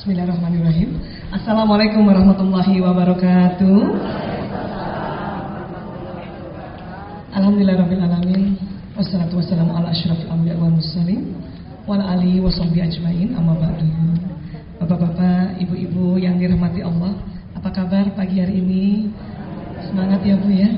Bismillahirrahmanirrahim. Assalamualaikum warahmatullahi wabarakatuh. Alhamdulillahirrabbilalamin. Wassalatu wassalamu ala asyrafil anbiya wal mursalin wa ala alihi wa sahbihi ajmain, amma ba'du. Bapak-bapak, ibu-ibu yang dirahmati Allah, apa kabar pagi hari ini? Semangat ya Bu ya.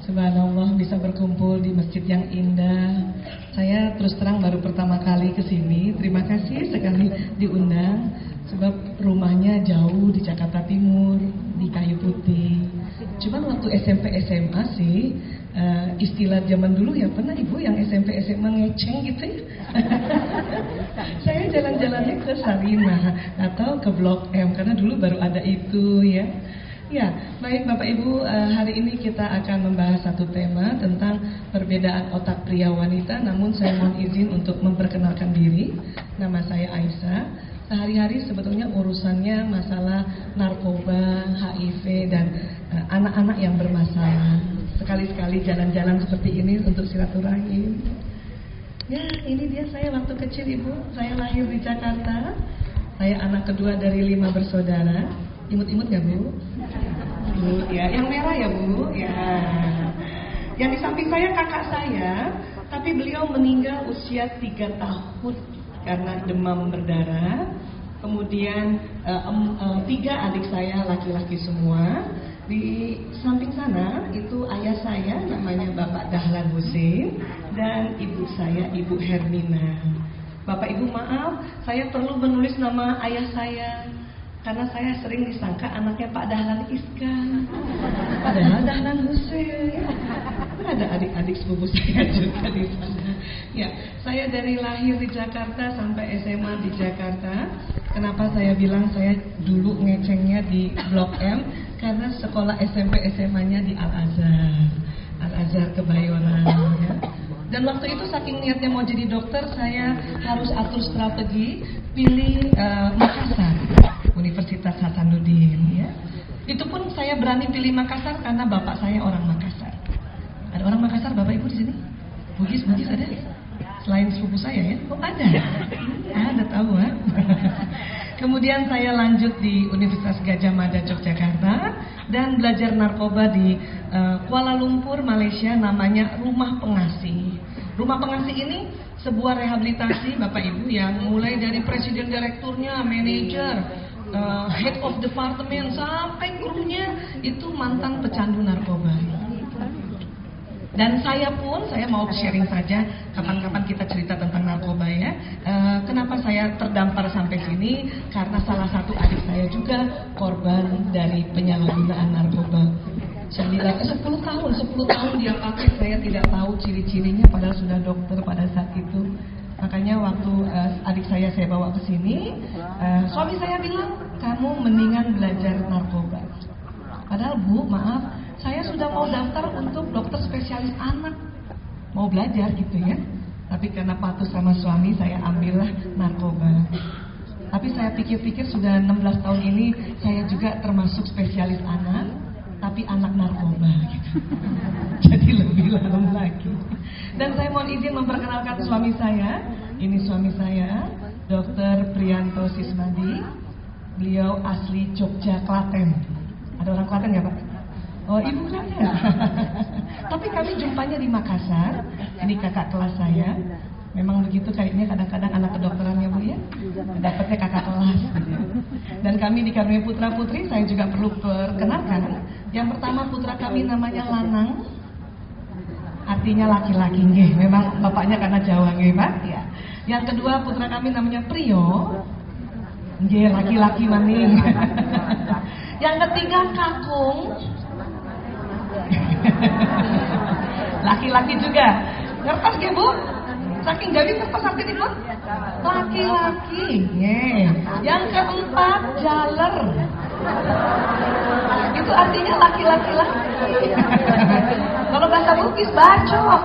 Subhanallah, bisa berkumpul di masjid yang indah. Saya terus terang baru pertama kali ke sini. Terima kasih sekali diundang. Sebab rumahnya jauh di Jakarta Timur, di Kayu Putih. Cuman waktu SMP SMA sih, istilah zaman dulu ya, pernah ibu yang SMP SMA ngeceng gitu ya. Saya jalan-jalannya ke Sarinah atau ke Blok M, karena dulu baru ada itu ya. Ya, baik Bapak Ibu, hari ini kita akan membahas satu tema tentang perbedaan otak pria wanita. Namun saya mohon izin untuk memperkenalkan diri. Nama saya Aisyah. Sehari-hari sebetulnya urusannya masalah narkoba, HIV, dan anak-anak yang bermasalah. Sekali-sekali jalan-jalan seperti ini untuk silaturahim. Ya, ini dia saya waktu kecil Ibu. Saya lahir di Jakarta. Saya anak kedua dari 5 bersaudara. Imut-imut gak Bu? Bu, ya, yang merah ya Bu? Ya. Yang di samping saya kakak saya, tapi beliau meninggal usia 3 tahun karena demam berdarah. Kemudian 3 adik saya laki-laki semua. Di samping sana itu ayah saya namanya Bapak Dahlan Husein dan ibu saya Ibu Hermina. Bapak Ibu maaf, saya perlu menulis nama ayah saya karena saya sering disangka anaknya Pak Dahlan Iskan. Padahal Dahlan Husein. Ada adik-adik sepupu saya juga di sana. Ya, saya dari lahir di Jakarta sampai SMA di Jakarta. Kenapa saya bilang saya dulu ngecengnya di Blok M? Karena sekolah SMP SMA-nya di Al-Azhar. Al-Azhar Kebayoran ya. Dan waktu itu saking niatnya mau jadi dokter, saya harus atur strategi pilih Makassar, Universitas Hasanuddin ya. Itu pun saya berani pilih Makassar karena bapak saya orang Makassar. Ada orang Makassar Bapak Ibu di sini? Bugis ada? Selain sepupu saya ya? Oh ada? Ada tahu ha? Kemudian saya lanjut di Universitas Gadjah Mada Yogyakarta dan belajar narkoba di Kuala Lumpur, Malaysia, namanya Rumah Pengasih. Rumah Pengasih ini sebuah rehabilitasi Bapak Ibu yang mulai dari presiden direkturnya, manajer, head of department sampai gurunya itu mantan pecandu narkoba. Dan saya mau sharing saja, kapan-kapan kita cerita tentang narkoba ya. Kenapa saya terdampar sampai sini? Karena salah satu adik saya juga korban dari penyalahgunaan narkoba. 10 tahun dia pakai, saya tidak tahu ciri-cirinya padahal sudah dokter pada saat itu. Makanya waktu adik saya bawa ke sini, suami saya bilang, kamu mendingan belajar narkoba. Padahal Bu, maaf, saya sudah mau daftar untuk dokter spesialis anak, mau belajar gitu ya. Tapi karena patuh sama suami, saya ambillah narkoba. Tapi saya pikir-pikir sudah 16 tahun ini, saya juga termasuk spesialis anak, tapi anak narkoba gitu. Jadi lebih dalam lagi. Dan saya mohon izin memperkenalkan suami saya. Ini suami saya, Dr. Priyanto Sismadi. Beliau asli Jogja, Klaten. Ada orang Klaten nggak Pak? Oh ibu kan ya. Tapi kami jumpanya di Makassar. Ini kakak kelas saya. Memang begitu kayaknya kadang-kadang anak kedokteran ya Bu ya. Dapatnya kakak kelas. Dan kami di Karmia Putra Putri, saya juga perlu perkenalkan. Yang pertama putra kami namanya Lanang. Artinya laki-laki nggih. Memang bapaknya karena Jawa nggih Pak ya. Yang kedua putra kami namanya Priyo. Nggih laki-laki maning. Yang ketiga Kakung. Laki-laki juga. Ngertos ya Bu? Saking jadi ngertos artinya Bu? Laki-laki. Yang keempat Jaler. Itu artinya laki-laki lagi. Kalau bahasa Bugis bacok.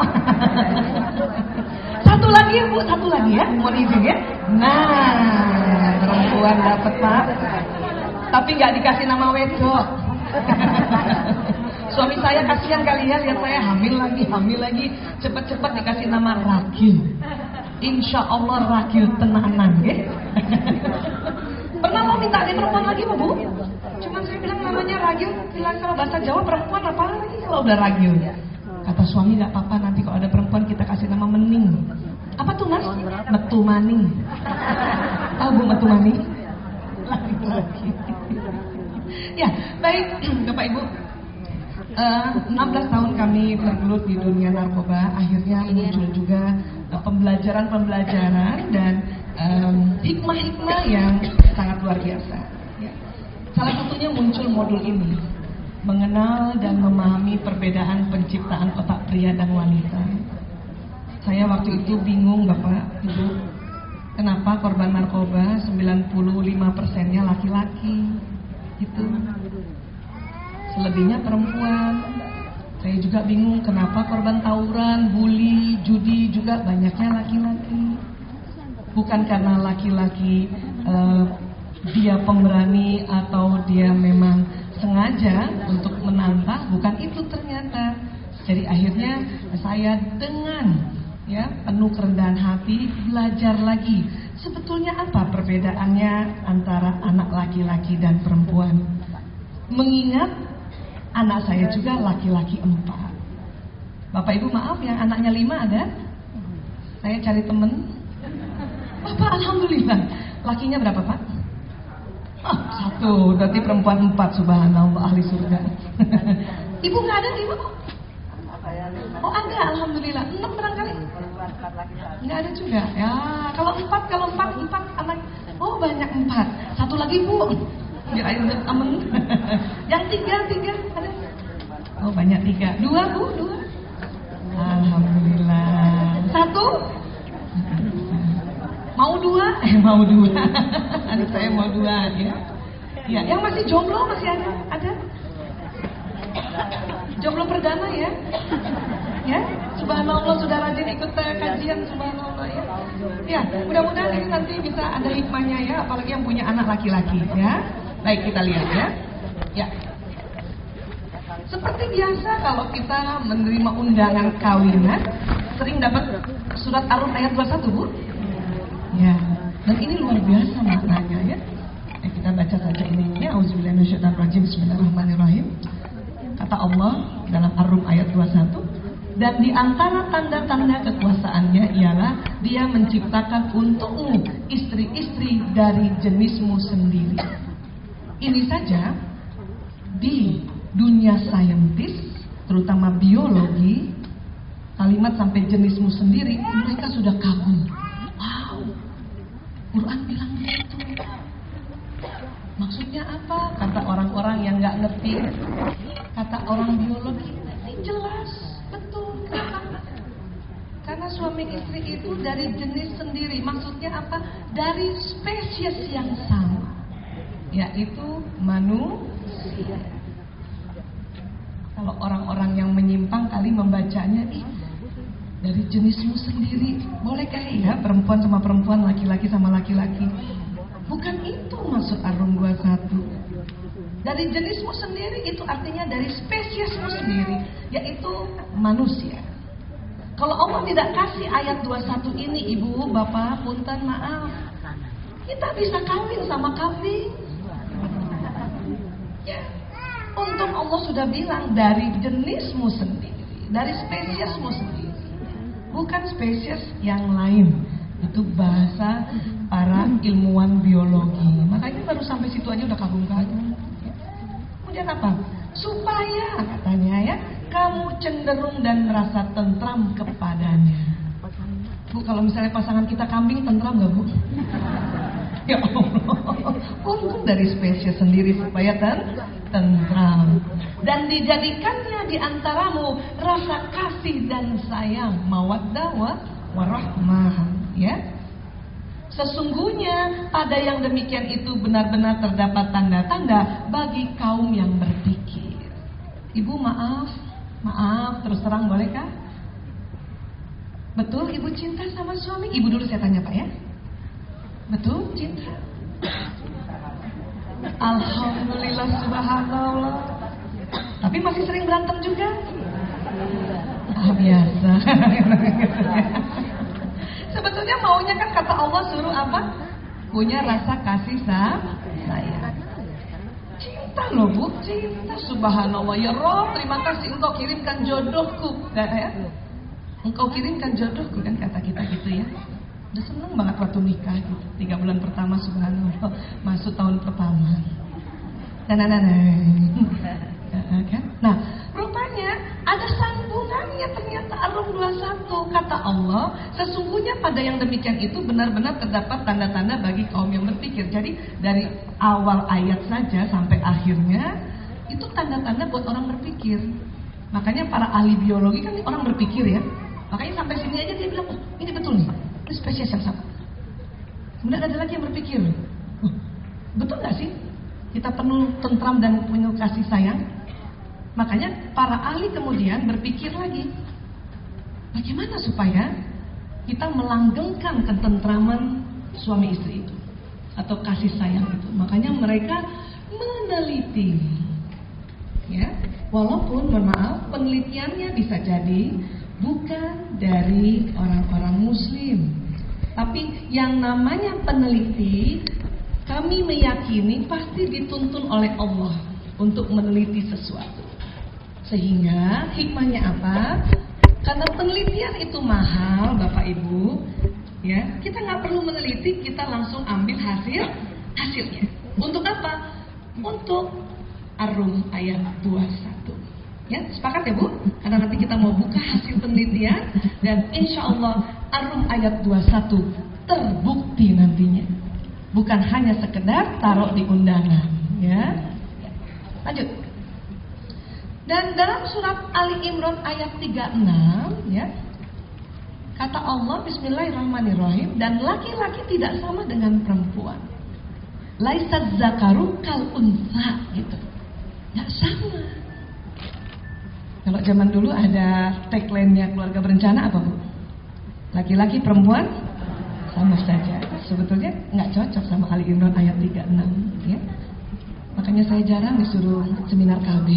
Satu lagi ya Bu, satu lagi ya. Mohon izin ya. Nah, perempuan dapat Pak. Tapi nggak dikasih nama wedok. Suami saya kasihan kali ya, lihat saya hamil lagi, cepet-cepet dikasih nama Ragil. Insya Allah Ragil tenanan ya. Pernah mau minta tak ada perempuan lagi Bu? Cuman saya bilang namanya ragil, bilang kalau bahasa Jawa perempuan apa lagi kalau udah ragil. Kata suami nggak apa-apa, nanti kalau ada perempuan kita kasih nama Mening. Apa tuh Mas? Metu Maning. Tahu Bu Metu Maning? Laki-laki. Ya, baik Bapak Ibu. 16 tahun kami bergelut di dunia narkoba, akhirnya muncul juga pembelajaran dan hikmah-hikmah yang sangat luar biasa. Ya. Salah satunya muncul modul ini, mengenal dan memahami perbedaan penciptaan otak pria dan wanita. Saya waktu itu bingung Bapak, Ibu, kenapa korban narkoba 95%-nya laki-laki, gitu. Selebihnya perempuan. Saya juga bingung kenapa korban tawuran, bully, judi juga banyaknya laki-laki. Bukan karena laki-laki dia pemberani atau dia memang sengaja untuk menantang, bukan itu ternyata. Jadi akhirnya saya dengan penuh kerendahan hati belajar lagi. Sebetulnya apa perbedaannya antara anak laki-laki dan perempuan? Mengingat anak saya juga laki-laki 4. Bapak Ibu maaf yang anaknya 5 ada? Saya cari temen. Bapak alhamdulillah. Lakinya berapa Pak? 1, berarti perempuan 4, subhanallah, ahli surga. Ibu nggak ada Ibu? Oh ada, alhamdulillah. 6 barangkali? Nggak ada juga. Ya kalau 4 anak. Oh banyak 4. 1 lagi Bu. Biar ayo temen. Yang 3 ada? Oh banyak 3. 2 Bu, 2. Alhamdulillah. 1? Mau 2? Mau 2. Anak saya mau 2 ya. Ya, yang masih jomblo masih ada? Ada? Jomblo perdana ya? Ya, subhanallah sudah rajin ikut kajian, subhanallah ya. Ya, mudah-mudahan ini nanti bisa ada hikmahnya ya, apalagi yang punya anak laki-laki ya. Baik, kita lihat ya. Ya. Seperti biasa kalau kita menerima undangan kawinan, sering dapat surat Ar-Rum ayat 21, Bu. Ya. Dan ini luar biasa maknanya ya. Kita baca saja ini ya. Auzubillahi minasyaitonirrajim. Bismillahirrahmanirrahim. Kata Allah dalam Ar-Rum ayat 21, dan di antara tanda-tanda kekuasaannya ialah Dia menciptakan untukmu istri-istri dari jenismu sendiri. Ini saja di dunia saintis, terutama biologi, kalimat sampai jenismu sendiri, mereka sudah kagum. Wow, Quran bilang begitu. Maksudnya apa? Kata orang-orang yang nggak ngerti, kata orang biologi, ini jelas, betul. Kenapa? Karena suami istri itu dari jenis sendiri. Maksudnya apa? Dari spesies yang sama, yaitu manusia. Kalau orang-orang yang menyimpang kali membacanya, dari jenismu sendiri. Bolehkah ya perempuan sama perempuan, laki-laki sama laki-laki? Bukan itu maksud Ar-Rum 21. Dari jenismu sendiri itu artinya dari spesiesmu sendiri, yaitu manusia. Kalau Allah tidak kasih ayat 21 ini, Ibu, Bapak, punten maaf, kita bisa kawin sama kambing. Ya. Untung Allah sudah bilang dari jenismu sendiri, dari spesiesmu sendiri, bukan spesies yang lain. Itu bahasa para ilmuwan biologi. Makanya baru sampai situ aja udah kagum-kagum. Kemudian apa? Supaya katanya ya, kamu cenderung dan merasa tentram kepadanya. Bu, kalau misalnya pasangan kita kambing, tentram gak Bu? Ya Allah, untung dari spesies sendiri supaya tentram. Dan dijadikannya di antaramu rasa kasih dan sayang, mawaddah warahmah, ya. Sesungguhnya pada yang demikian itu benar-benar terdapat tanda-tanda bagi kaum yang berpikir. Ibu maaf terus terang bolehkah? Betul Ibu cinta sama suami? Ibu dulu saya tanya Pak ya. Betul cinta? Alhamdulillah, subhanallah. Tapi masih sering berantem juga? Biasa. Sebetulnya maunya kan kata Allah suruh apa? punya rasa kasih sayang. Cinta loh Bu, cinta, subhanallah. Ya Rob, terima kasih engkau kirimkan jodohku. Engkau kirimkan jodohku, kan kata kita gitu ya. Udah seneng banget waktu nikah gitu. 3 bulan pertama, subhanallah, masuk tahun pertama. Kan? Nah, rupanya ada sambungannya ternyata Ar-Rum 21. Kata Allah, sesungguhnya pada yang demikian itu benar-benar terdapat tanda-tanda bagi kaum yang berpikir. Jadi dari awal ayat saja sampai akhirnya itu tanda-tanda buat orang berpikir. Makanya para ahli biologi kan orang berpikir ya. Makanya sampai sini aja dia bilang, oh ini betul nih, ini spesies yang sama. Kemudian ada lagi yang berpikir, oh, betul gak sih kita penuh tentram dan penuh kasih sayang? Makanya para ahli kemudian berpikir lagi, bagaimana supaya kita melanggengkan ketentraman suami istri itu atau kasih sayang itu. Makanya mereka meneliti, ya, walaupun mohon maaf penelitiannya bisa jadi bukan dari orang-orang Muslim, tapi yang namanya peneliti, kami meyakini pasti dituntun oleh Allah untuk meneliti sesuatu. Sehingga hikmahnya apa? Karena penelitian itu mahal, Bapak Ibu, ya, kita nggak perlu meneliti, kita langsung ambil hasilnya. Untuk apa? Untuk Ar-Rum ayat 21. Ya, sepakat ya Bu? Karena nanti kita mau buka hasil penelitian dan insya Allah Ar-Rum ayat 21 terbukti nantinya. Bukan hanya sekedar taruh di undangan, ya. Lanjut. Dan dalam surat Ali Imran ayat 36, ya, kata Allah, Bismillahirrahmanirrahim, dan laki-laki tidak sama dengan perempuan. Laisaz zakaru kal unsa, gitu. Nggak sama. Kalau zaman dulu ada tagline-nya keluarga berencana apa Bu? Laki-laki perempuan sama saja. Sebetulnya nggak cocok sama Ali Imran ayat 36, ya. Makanya saya jarang disuruh seminar KB.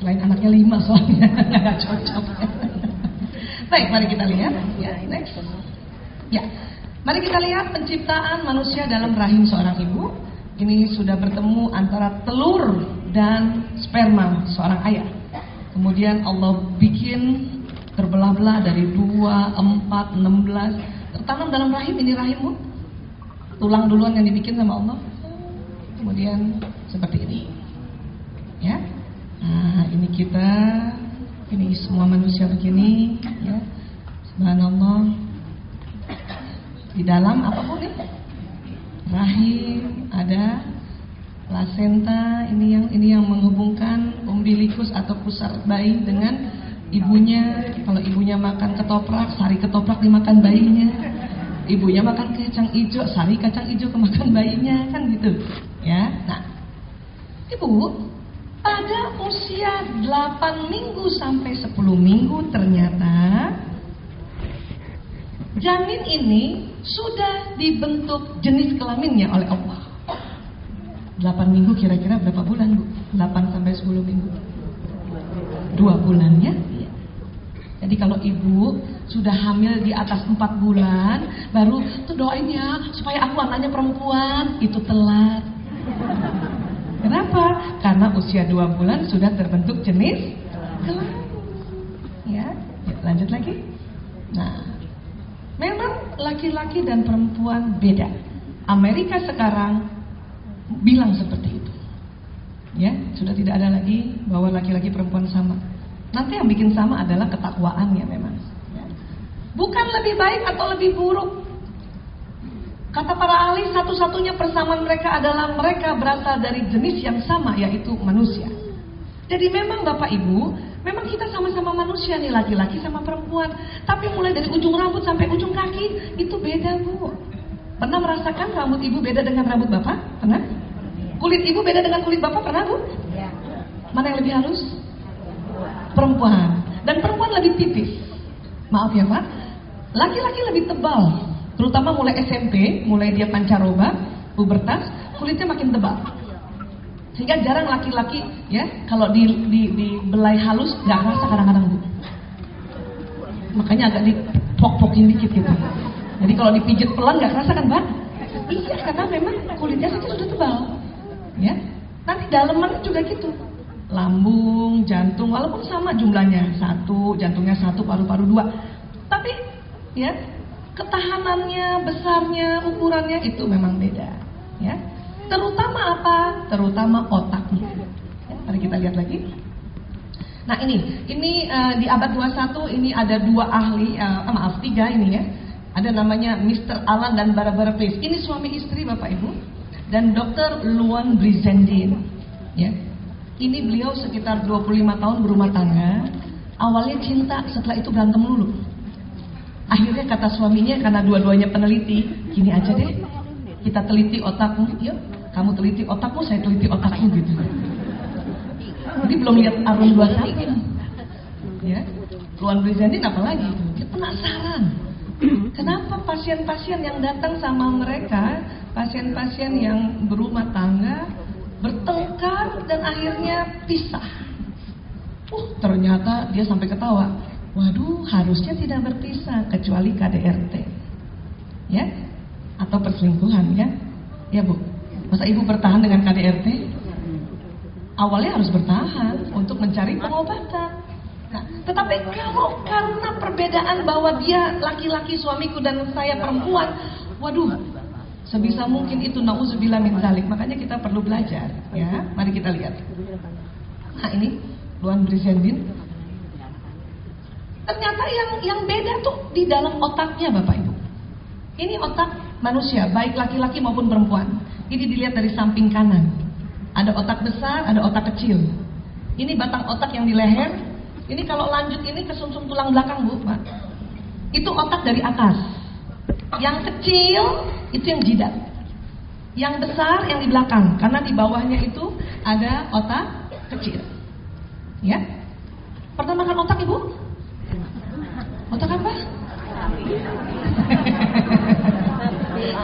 Selain anaknya 5 soalnya nggak cocok. Baik, mari kita lihat. Ya, next. Ya, mari kita lihat penciptaan manusia dalam rahim seorang ibu. Ini sudah bertemu antara telur dan sperma seorang ayah. Kemudian Allah bikin terbelah-belah dari 2, 4, 16. Tertanam dalam rahim, ini rahimmu. Tulang duluan yang dibikin sama Allah. Kemudian seperti ini. Ya. Nah, ini kita, ini semua manusia begini, ya. Subhanallah. Di dalam apapun nih, rahim ada plasenta, ini yang menghubungkan umbilikus atau pusar bayi dengan ibunya. Kalau ibunya makan ketoprak, sari ketoprak dimakan bayinya. Ibunya makan kacang hijau, sari kacang hijau kemakan bayinya, kan gitu. Ya. Nah, Ibu, pada usia 8 minggu sampai 10 minggu ternyata janin ini sudah dibentuk jenis kelaminnya oleh Allah. 8 minggu kira-kira berapa bulan Bu? 8 sampai 10 minggu 2 bulan ya. Jadi kalau ibu sudah hamil di atas 4 bulan, baru tuh doain ya supaya aku anaknya perempuan, itu telat. Kenapa? Karena usia 2 bulan sudah terbentuk jenis kelamin. Ya, lanjut lagi. Nah, memang laki-laki dan perempuan beda. Amerika sekarang bilang seperti itu. Ya, sudah tidak ada lagi bahwa laki-laki perempuan sama. Nanti yang bikin sama adalah ketakwaannya memang. Ya. Bukan lebih baik atau lebih buruk. Kata para ahli, satu-satunya persamaan mereka adalah mereka berasal dari jenis yang sama, yaitu manusia. Jadi memang Bapak Ibu, memang kita sama-sama manusia nih, laki-laki sama perempuan. Tapi mulai dari ujung rambut sampai ujung kaki, itu beda Bu. Pernah merasakan rambut ibu beda dengan rambut Bapak? Pernah? Kulit ibu beda dengan kulit Bapak? Pernah Bu? Mana yang lebih halus? Perempuan. Dan perempuan lebih tipis. Maaf ya Pak, laki-laki lebih tebal. Terutama mulai SMP, mulai dia pancaroba, pubertas, kulitnya makin tebal. Sehingga jarang laki-laki ya kalau dibelai halus nggak rasa kadang-kadang Bu. Makanya agak dipok-pokin dikit gitu. Jadi kalau dipijit pelan nggak rasa kan Pak? Iya, karena memang kulitnya saja sudah tebal. Ya. Nanti daleman juga gitu. Lambung, jantung, walaupun sama jumlahnya, 1, jantungnya 1, paru-paru 2. Tapi ya, ketahanannya, besarnya, ukurannya itu memang beda. Ya. Terutama apa? Terutama otaknya. Ya, mari kita lihat lagi. Nah ini di abad 21 ini ada 2 ahli, 3 ini ya. Ada namanya Mr. Alan dan Barbara Pace. Ini suami istri Bapak Ibu. Dan Dr. Luan Brizendine. Ya. Ini beliau sekitar 25 tahun berumah tangga. Awalnya cinta, setelah itu berantem dulu. Akhirnya kata suaminya, karena dua-duanya peneliti, gini aja deh, kita teliti otakmu, yuk. Kamu teliti otakmu, saya teliti otakmu gitu. Jadi belum lihat Arun 21. Ya. Luan Brizendine apalagi itu? Dia penasaran. Kenapa pasien-pasien yang datang sama mereka, pasien-pasien yang berumah tangga, bertengkar dan akhirnya pisah. Ternyata dia sampai ketawa. Waduh, harusnya tidak berpisah kecuali KDRT. Ya? Atau perselingkuhan ya? Ya Bu. Masa Ibu bertahan dengan KDRT? Awalnya harus bertahan untuk mencari pengobatan. Nah, tetapi kalau karena perbedaan bahwa dia laki-laki suamiku dan saya perempuan, waduh, sebisa mungkin itu nauzubillah min dzalik. Makanya kita perlu belajar, ya. Mari kita lihat. Nah, ini Luan Brizendine. Ternyata yang beda tuh di dalam otaknya, Bapak Ibu. Ini otak manusia, baik laki-laki maupun perempuan. Ini dilihat dari samping kanan. Ada otak besar, ada otak kecil. Ini batang otak yang di leher. Ini kalau lanjut ini ke sumsum tulang belakang, Bu, Pak. Itu otak dari atas. Yang kecil itu yang jidat. Yang besar yang di belakang, karena di bawahnya itu ada otak kecil. Ya. Pernah makan otak, Ibu? Otak apa?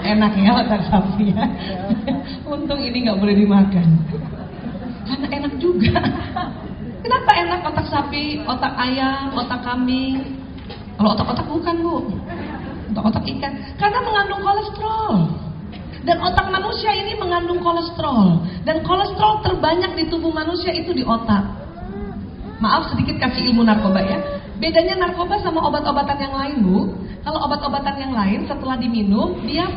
Enak ya otak sapi ya. Untung ini nggak boleh dimakan. Karena enak juga. Kenapa enak otak sapi, otak ayam, otak kambing? Kalau otak-otak bukan, Bu. Otak-otak ikan. Karena mengandung kolesterol. Dan otak manusia ini mengandung kolesterol. Dan kolesterol terbanyak di tubuh manusia itu di otak. Maaf sedikit kasih ilmu narkoba ya. Bedanya narkoba sama obat-obatan yang lain, Bu. Kalau obat-obatan yang lain setelah diminum, dia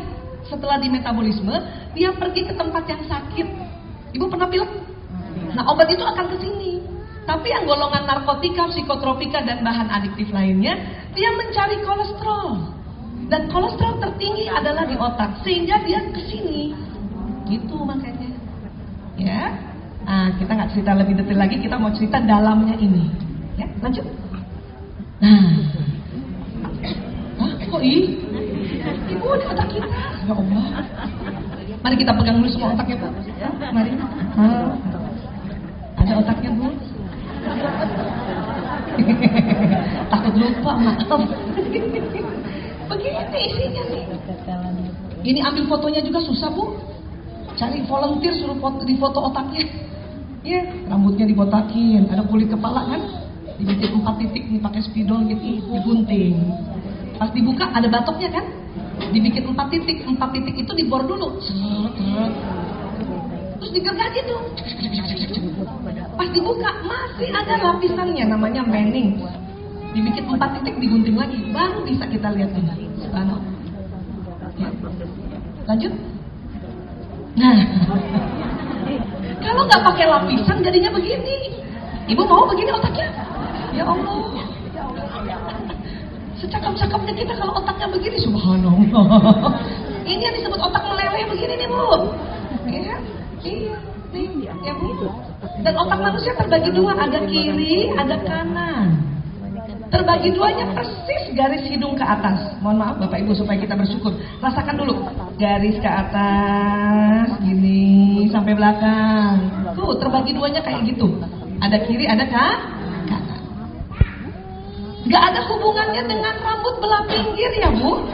setelah dimetabolisme, dia pergi ke tempat yang sakit. Ibu pernah pilek? Nah, obat itu akan ke sini. Tapi yang golongan narkotika, psikotropika dan bahan adiktif lainnya, dia mencari kolesterol. Dan kolesterol tertinggi adalah di otak, sehingga dia ke sini. Gitu makanya. Ya. Nah, kita nggak cerita lebih detail lagi, kita mau cerita dalamnya ini. Ya, lanjut. Nah. Hah, kok Ibu di otak kita. Ya Allah. Mari kita pegang dulu semua otaknya, Bu. Mari. Ada otaknya, Bu. Takut lupa, maaf. Begini isinya nih. Ini ambil fotonya juga susah, Bu. Cari volunteer suruh di foto otaknya. Ya, rambutnya dibotakin, ada kulit kepala kan? Dibikin 4 titik nih pakai spidol gitu, digunting. Pas dibuka ada batoknya kan? Dibikin 4 titik, 4 titik itu dibor dulu. Terus digergaji tuh. Pas dibuka masih ada lapisannya namanya manning. Dibikin 4 titik digunting lagi, baru bisa kita lihat ini. Subhanallah. Ya. Lanjut. Nah, kalau nggak pakai lapisan jadinya begini. Ibu mau begini otaknya? Ya Allah. Secakap-cakapnya kita kalau otaknya begini, subhanallah. Ini yang disebut otak meleleh begini nih, Bu. Iya, iya, nih, ya Bu. Dan otak manusia terbagi 2, ada kiri, ada kanan. Terbagi 2-nya persis garis hidung ke atas. Mohon maaf Bapak Ibu supaya kita bersyukur. Rasakan dulu. Garis ke atas, gini, sampai belakang. Tuh, terbagi 2-nya kayak gitu. Ada kiri, ada kanan. Gak ada hubungannya dengan rambut belah pinggir ya Bu.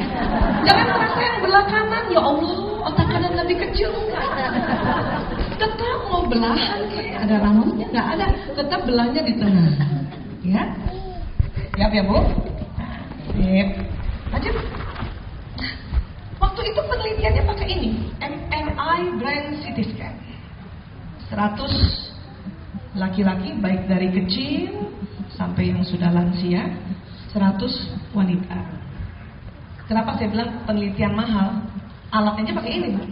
Jangan merasa yang belah kanan, ya Allah, otak kanan lebih kecil. Tetap mau belahan kayak ada rambutnya, gak ada. Tetap belahnya di tengah. Ya. Siap ya Bu? Sip. Lanjut. Waktu Waktu itu penelitiannya pakai ini, MRI brain CT scan. 100 laki-laki baik dari kecil sampai yang sudah lansia, 100 wanita. Kenapa saya bilang penelitian mahal? Alatnya pakai ini, Bu.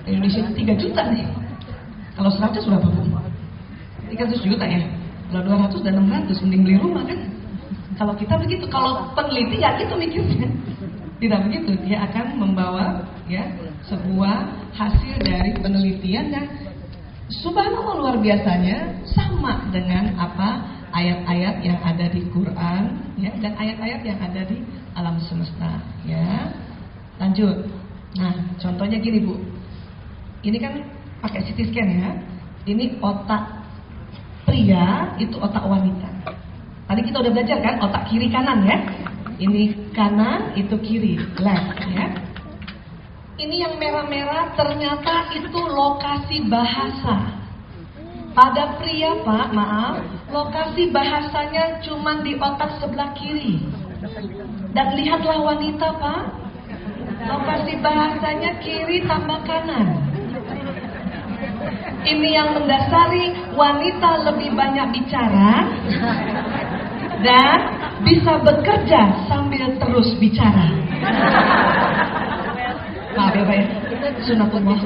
Indonesia 3 juta nih. Kalau 100 berapa, Bu? 300 juta ya. Kalau 200 dan 600 mending beli rumah kan? Kalau kita begitu, kalau peneliti ya itu mikirnya. Tidak begitu, dia akan membawa ya sebuah hasil dari penelitian yang subhanallah luar biasanya sama dengan apa ayat-ayat yang ada di Quran ya, dan ayat-ayat yang ada di alam semesta ya. Lanjut. Nah, contohnya gini, Bu. Ini kan pakai CT scan ya. Ini otak pria, itu otak wanita. Tadi kita udah belajar kan otak kiri kanan ya. Ini kanan, itu kiri, left ya. Ini yang merah-merah ternyata itu lokasi bahasa. Pada pria, Pak, maaf, lokasi bahasanya cuma di otak sebelah kiri. Dan lihatlah wanita, Pak, lokasi bahasanya kiri tambah kanan. Ini yang mendasari wanita lebih banyak bicara dan bisa bekerja sambil terus bicara. Maaf ya, Pak ya, sunatullah.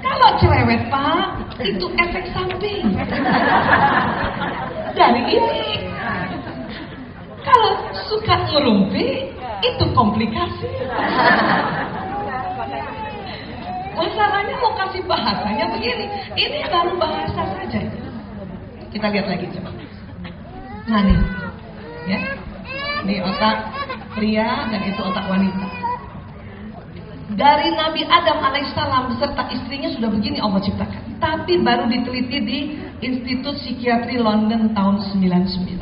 Kalau cerewet, Pak, itu efek samping dari ini. Kalau suka ngerumpi, itu komplikasi. Masalahnya lokasi bahasanya begini. Ini baru bahasa saja. Kita lihat lagi coba. Nah nih, ya, ini otak pria dan itu otak wanita. Dari Nabi Adam alaihissalam beserta istrinya sudah begini Allah ciptakan. Tapi baru diteliti di Institut Psikiatri London tahun 99.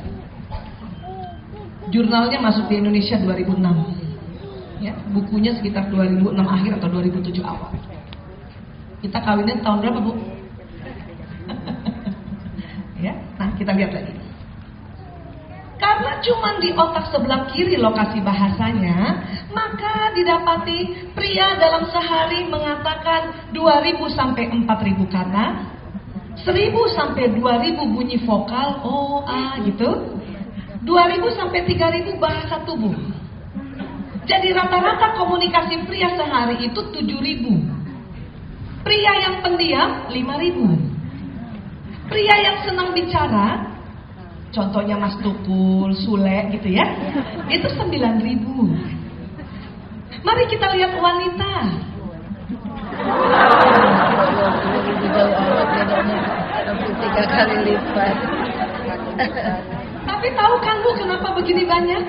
Jurnalnya masuk di Indonesia 2006. Ya, bukunya sekitar 2006 akhir atau 2007 awal. Kita kawinnya tahun berapa, Bu? Ya, nah kita lihat lagi. Karena cuma di otak sebelah kiri lokasi bahasanya, maka didapati pria dalam sehari mengatakan 2.000 sampai 4.000 kata, 1.000 sampai 2.000 bunyi vokal, O, A gitu, 2.000 sampai 3.000 bahasa tubuh. Jadi rata-rata komunikasi pria sehari itu 7.000. Pria yang pendiam 5.000. Pria yang senang bicara, contohnya Mas Tukul, Sule gitu ya, itu 9.000. Mari kita lihat wanita. Tiga kali lipat. Tapi tahu kan Bu kenapa begini banyak?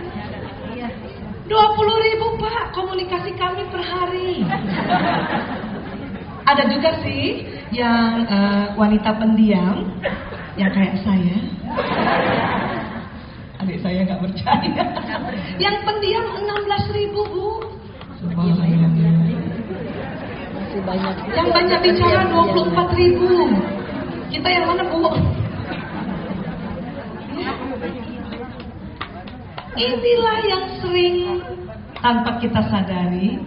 20.000 Pak komunikasi kami per hari. Ada juga sih yang wanita pendiam yang kayak saya. Adik saya nggak percaya. Yang pendiam 16.000 Bu. Masih banyak. Yang banyak bicara 24.000. Kita yang mana Bu? Inilah yang sering tanpa kita sadari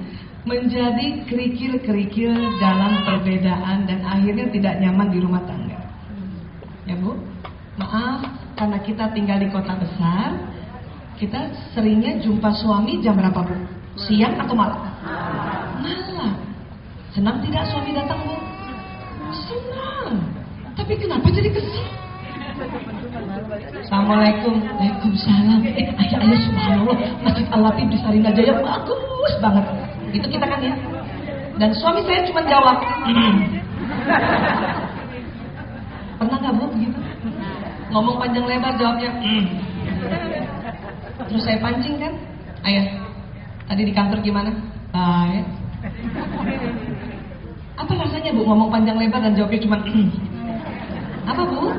menjadi kerikil-kerikil dalam perbedaan dan akhirnya tidak nyaman di rumah tangga. Ya Bu, maaf karena kita tinggal di kota besar, kita seringnya jumpa suami jam berapa Bu? Siang atau malam? Malam. Senang tidak suami datang Bu? Senang. Tapi kenapa jadi kesel? Assalamualaikum. Waalaikumsalam. Ayo subhanallah, Masjid Al-Latif di Sarinah Jaya bagus banget. Itu kita kan ya. Dan suami saya cuma jawab Pernah gak Bu begitu? Ngomong panjang lebar jawabnya Terus saya pancing kan, ayah, tadi di kantor gimana? Baik. Apa rasanya Bu ngomong panjang lebar dan jawabnya cuma apa Bu?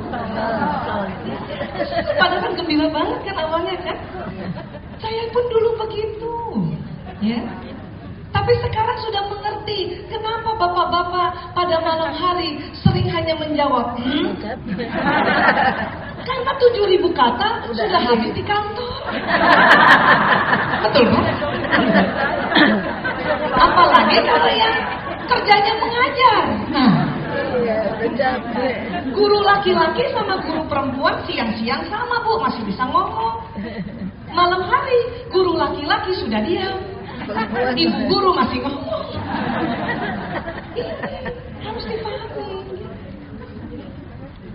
Padahal kan gembira banget kan awalnya kan. Saya pun dulu begitu ya. Tapi sekarang sudah mengerti kenapa bapak-bapak pada malam hari sering hanya menjawab Karena 7.000 kata sudah habis di kantor. Betul, Bu? Apalagi kalau yang kerjanya mengajar. Nah, guru laki-laki sama guru perempuan siang-siang sama, Bu, masih bisa ngomong. Malam hari guru laki-laki sudah diam, ibu guru masih ngomong. Ini harus dipahami.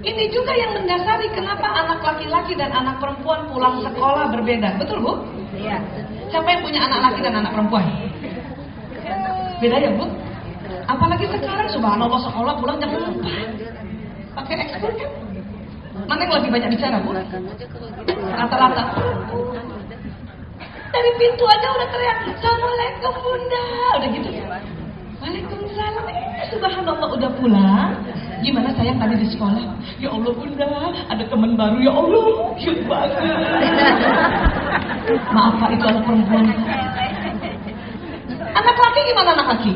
Ini juga yang mendasari kenapa anak laki-laki dan anak perempuan pulang sekolah berbeda. Betul, Bu? Iya. Siapa yang punya anak laki dan anak perempuan? Beda ya, Bu? Apalagi sekarang subhanallah sekolah pulang jam 4. Pakai ekspor kan? Mana yang lebih banyak bicara, Bu? Rata-rata. Dari pintu aja udah teriak, "Assalamualaikum Bunda." Udah gitu. Waalaikumsalam. Subhanallah udah pulang. Gimana sayang tadi di sekolah? Ya Allah Bunda, ada teman baru ya Allah. Cute banget. Maaf Pak, itu anak perempuan. Anak laki gimana anak laki?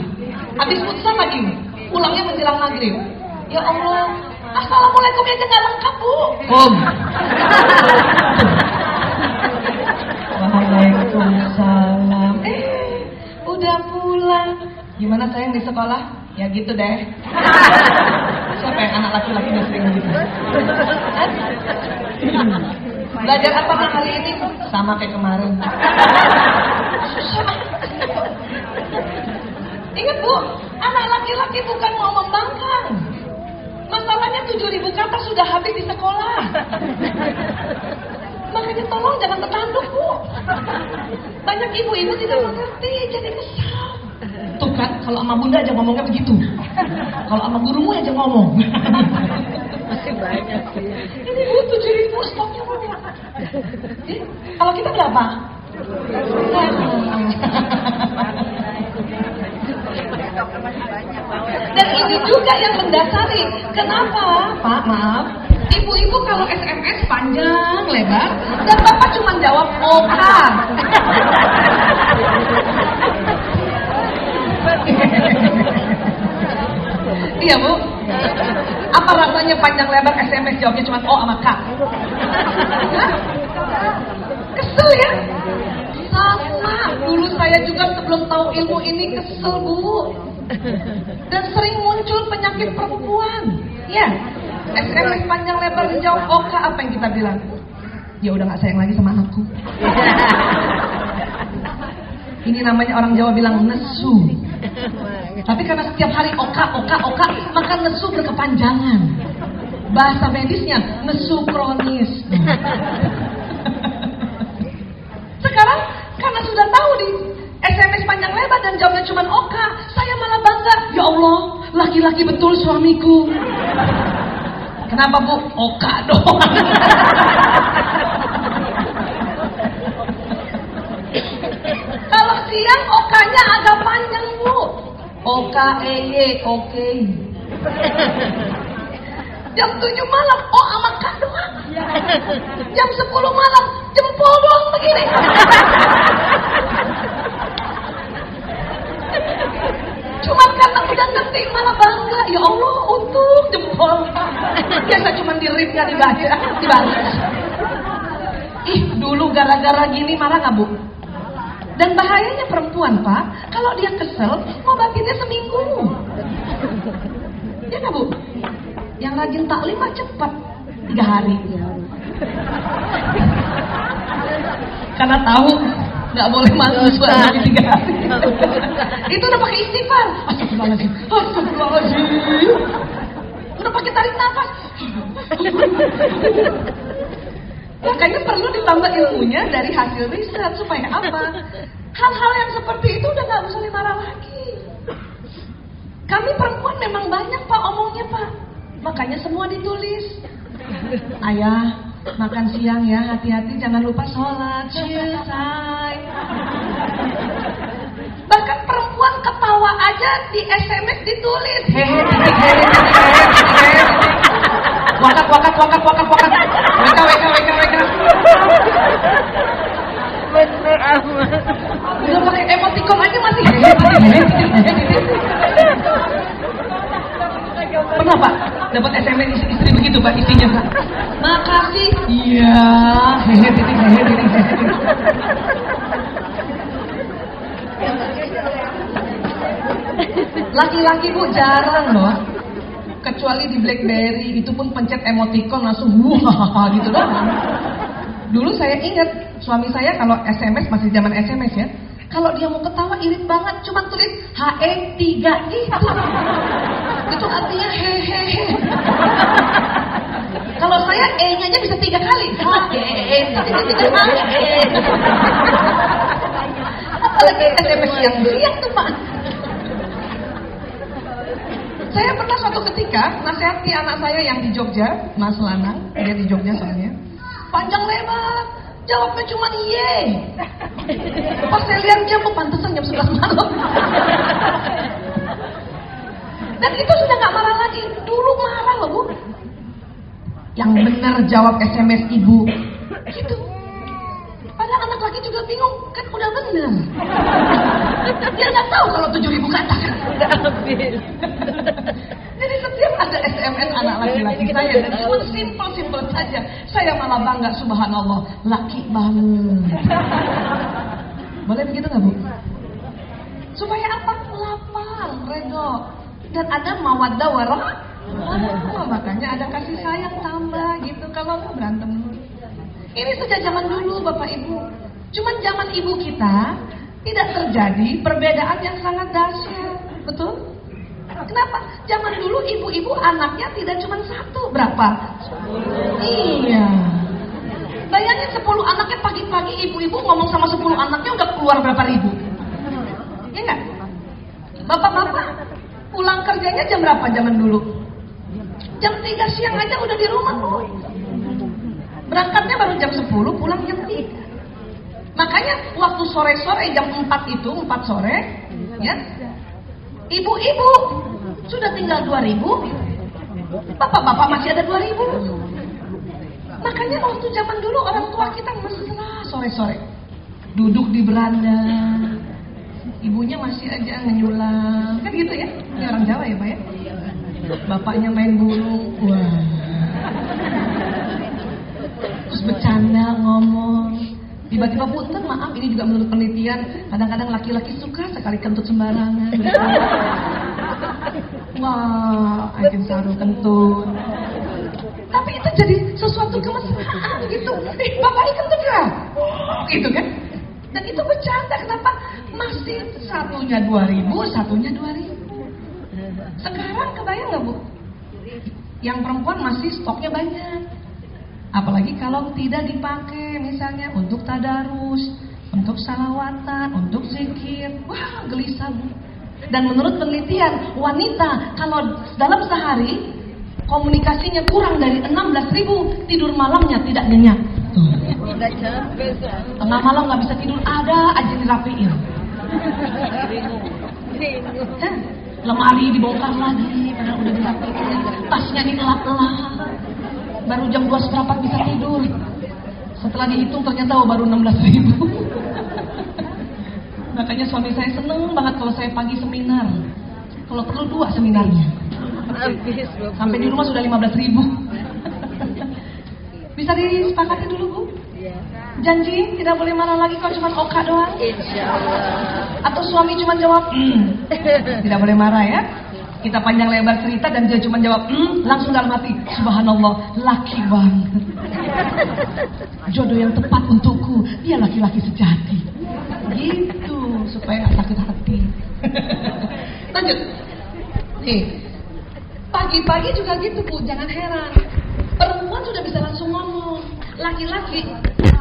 Habis putusan lagi, pulangnya menjelang maghrib. Ya Allah, assalamualaikum aja nggak lengkap Bu. Waalaikumsalam. Udah pulang. Gimana sayang di sekolah? Ya gitu deh. Siapa yang anak laki-laki yang sering gitu? Belajar apa hari ini? Sama kayak kemarin. Susah. Ingat Bu, anak laki-laki bukan mau membangkang. Masalahnya 7.000 kata sudah habis di sekolah. Makanya tolong jangan tertanduk Bu. Banyak ibu-ibu tidak mengerti, jadi kesal. Tuh kan, kalau sama bunda aja ngomongnya begitu. Kalau sama gurumu aja ngomong. Masih banyak sih. Ini Bu 7.000 stoknya Bu. Kalau kita berapa? Dan ini juga yang mendasari kenapa Pak, maaf, ibu-ibu kalau SMS panjang lebar dan Bapak cuma jawab oka. Iya Bu, apa rasanya panjang lebar SMS jawabnya cuma O sama K? Hah? Kesel ya? Sama, dulu saya juga sebelum tahu ilmu ini kesel Bu. Dan sering muncul penyakit perempuan. Ya, SMS panjang lebar menjawab oka, apa yang kita bilang? Ya udah gak sayang lagi sama anakku. Ini namanya orang Jawa bilang nesu. Tapi karena setiap hari oka, maka nesu berkepanjangan. Bahasa medisnya nesu kronis. Sekarang karena sudah tahu di SMS panjang lebar dan jawabnya cuma oka, saya malah bangga. Ya Allah, laki-laki betul suamiku. Kenapa Bu? Oka doang. Kalau siang okanya agak panjang Bu. Oka eye oke. Jam 7 malam O sama K doang. Jam 10 malam jempol doang begini. Cuma karena udah ngerti malah bangga. Ya Allah, untung jempol. Biasa cuma di-read gak dibaca, dibalas. Ih, dulu gara-gara gini marah gak Bu? Dan bahayanya perempuan Pak, kalau dia kesel, ngobatinnya seminggu. Ya gak Bu? Yang rajin taklim mah cepat, 3 hari. Karena tahu nggak boleh masuk suara di 3 hari. Itu udah pakai istighfar. Astagfirullahaladzim. Udah pakai tarik nafas. Makanya perlu ditambah ilmunya dari hasil riset supaya apa? Hal-hal yang seperti itu udah nggak usah dimarah lagi. Kami perempuan memang banyak Pak omongnya Pak. Makanya semua ditulis. Ayah, makan siang ya, hati-hati jangan lupa sholat. Selesai. Bahkan perempuan ketawa aja di SMS ditulis. Hehe. Wakat. Weka. Bener amat. Udah pakai emoticon aja masih Pernah Pak dapat SMS istri begitu Pak, isinya Pak, makasih Iya. Hehe titik, hehe titik, hehe titik. Laki-laki Bu jarang loh. Kecuali di BlackBerry, itu pun pencet emoticon langsung wah gitu doang. Dulu saya ingat suami saya kalau SMS, masih zaman SMS ya. Kalau dia mau ketawa irit banget, cuma tulis HE3 gitu. Itu artinya hehehe. Kalau saya E-nya aja bisa 3 kali. Apalagi SMS yang beriak tuh Pak. Saya pernah suatu ketika nasihati anak saya yang di Jogja, Mas Lanang, dia di Jogja soalnya. Panjang lebar, jawabnya cuma iye. Pas saya lihat jam, pantesan jam 11 malam. Dan itu sudah gak marah lagi. Dulu marah loh Bu. Yang benar jawab SMS ibu. Gitu. Padahal anak lagi juga bingung, kan udah bener. Dia gak tahu kalau 7.000 kata kan. Jadi setiap ada SMS anak laki-laki saya, dan cuma simpel-simpel saja, saya malah bangga, subhanallah, laki banget. Boleh begitu nggak Bu? Supaya apa? Lapang, redo, dan ada mawaddah warahmah. Makanya ada kasih sayang tambah gitu. Kalau nggak berantem dulu. Ini sejak zaman dulu Bapak Ibu. Cuman zaman ibu kita tidak terjadi perbedaan yang sangat dahsyat, betul? Kenapa? Zaman dulu ibu-ibu anaknya tidak cuma satu, berapa? 10. Iya. Bayangin 10 anaknya, pagi-pagi ibu-ibu ngomong sama 10 anaknya udah keluar berapa ribu? Iya nggak? Bapak-bapak pulang kerjanya jam berapa zaman dulu? Jam 3 siang aja udah di rumah Bu. Berangkatnya baru jam 10, pulang jam 3. Makanya waktu sore-sore jam 4 itu, 4 sore, ya, ibu-ibu sudah tinggal 2.000, bapak-bapak masih ada 2.000. Makanya waktu zaman dulu orang tua kita mesra sore-sore, duduk di beranda, ibunya masih aja ngenyulang, kan gitu ya? Ini orang Jawa ya Pak ya? Bapaknya main burung, wah. Terus bercanda, ngomong. Tiba-tiba punten, maaf, ini juga menurut penelitian, kadang-kadang laki-laki suka sekali kentut sembarangan. Wah, anjing saru kentut. Tapi itu jadi sesuatu kemesraan gitu. Bapak ini kentut ya? Gitu kan? Dan itu bercanda, kenapa? Masih satunya 2.000, satunya 2.000. Sekarang kebayang nggak Bu? Yang perempuan masih stoknya banyak. Apalagi kalau tidak dipakai misalnya untuk tadarus, untuk salawatan, untuk zikir. Wah, gelisah Bu. Dan menurut penelitian, wanita kalau dalam sehari komunikasinya kurang dari 16.000, tidur malamnya tidak nyenyak. Udah capek. Tengah malam nggak bisa tidur, ada aja dirapiin. Lemari dibongkar lagi, padahal udah dirapiin. Tasnya dielap-elap. Baru jam 2:15 bisa tidur. Setelah dihitung ternyata baru 16.000. Makanya suami saya seneng banget kalau saya pagi seminar. Kalau perlu 2 seminarnya. Sampai di rumah sudah 15.000. Bisa disepakati dulu Bu? Janji tidak boleh marah lagi kalau cuma oka doang. Insyaallah. Atau suami cuma jawab tidak boleh marah ya. Kita panjang lebar cerita dan dia cuma jawab langsung dalam hati, subhanallah, laki banget. Jodoh yang tepat untukku, dia laki-laki sejati. Gitu, supaya gak sakit hati. Lanjut. Nih, pagi-pagi juga gitu Bu, jangan heran. Perempuan sudah bisa langsung ngomong, laki-laki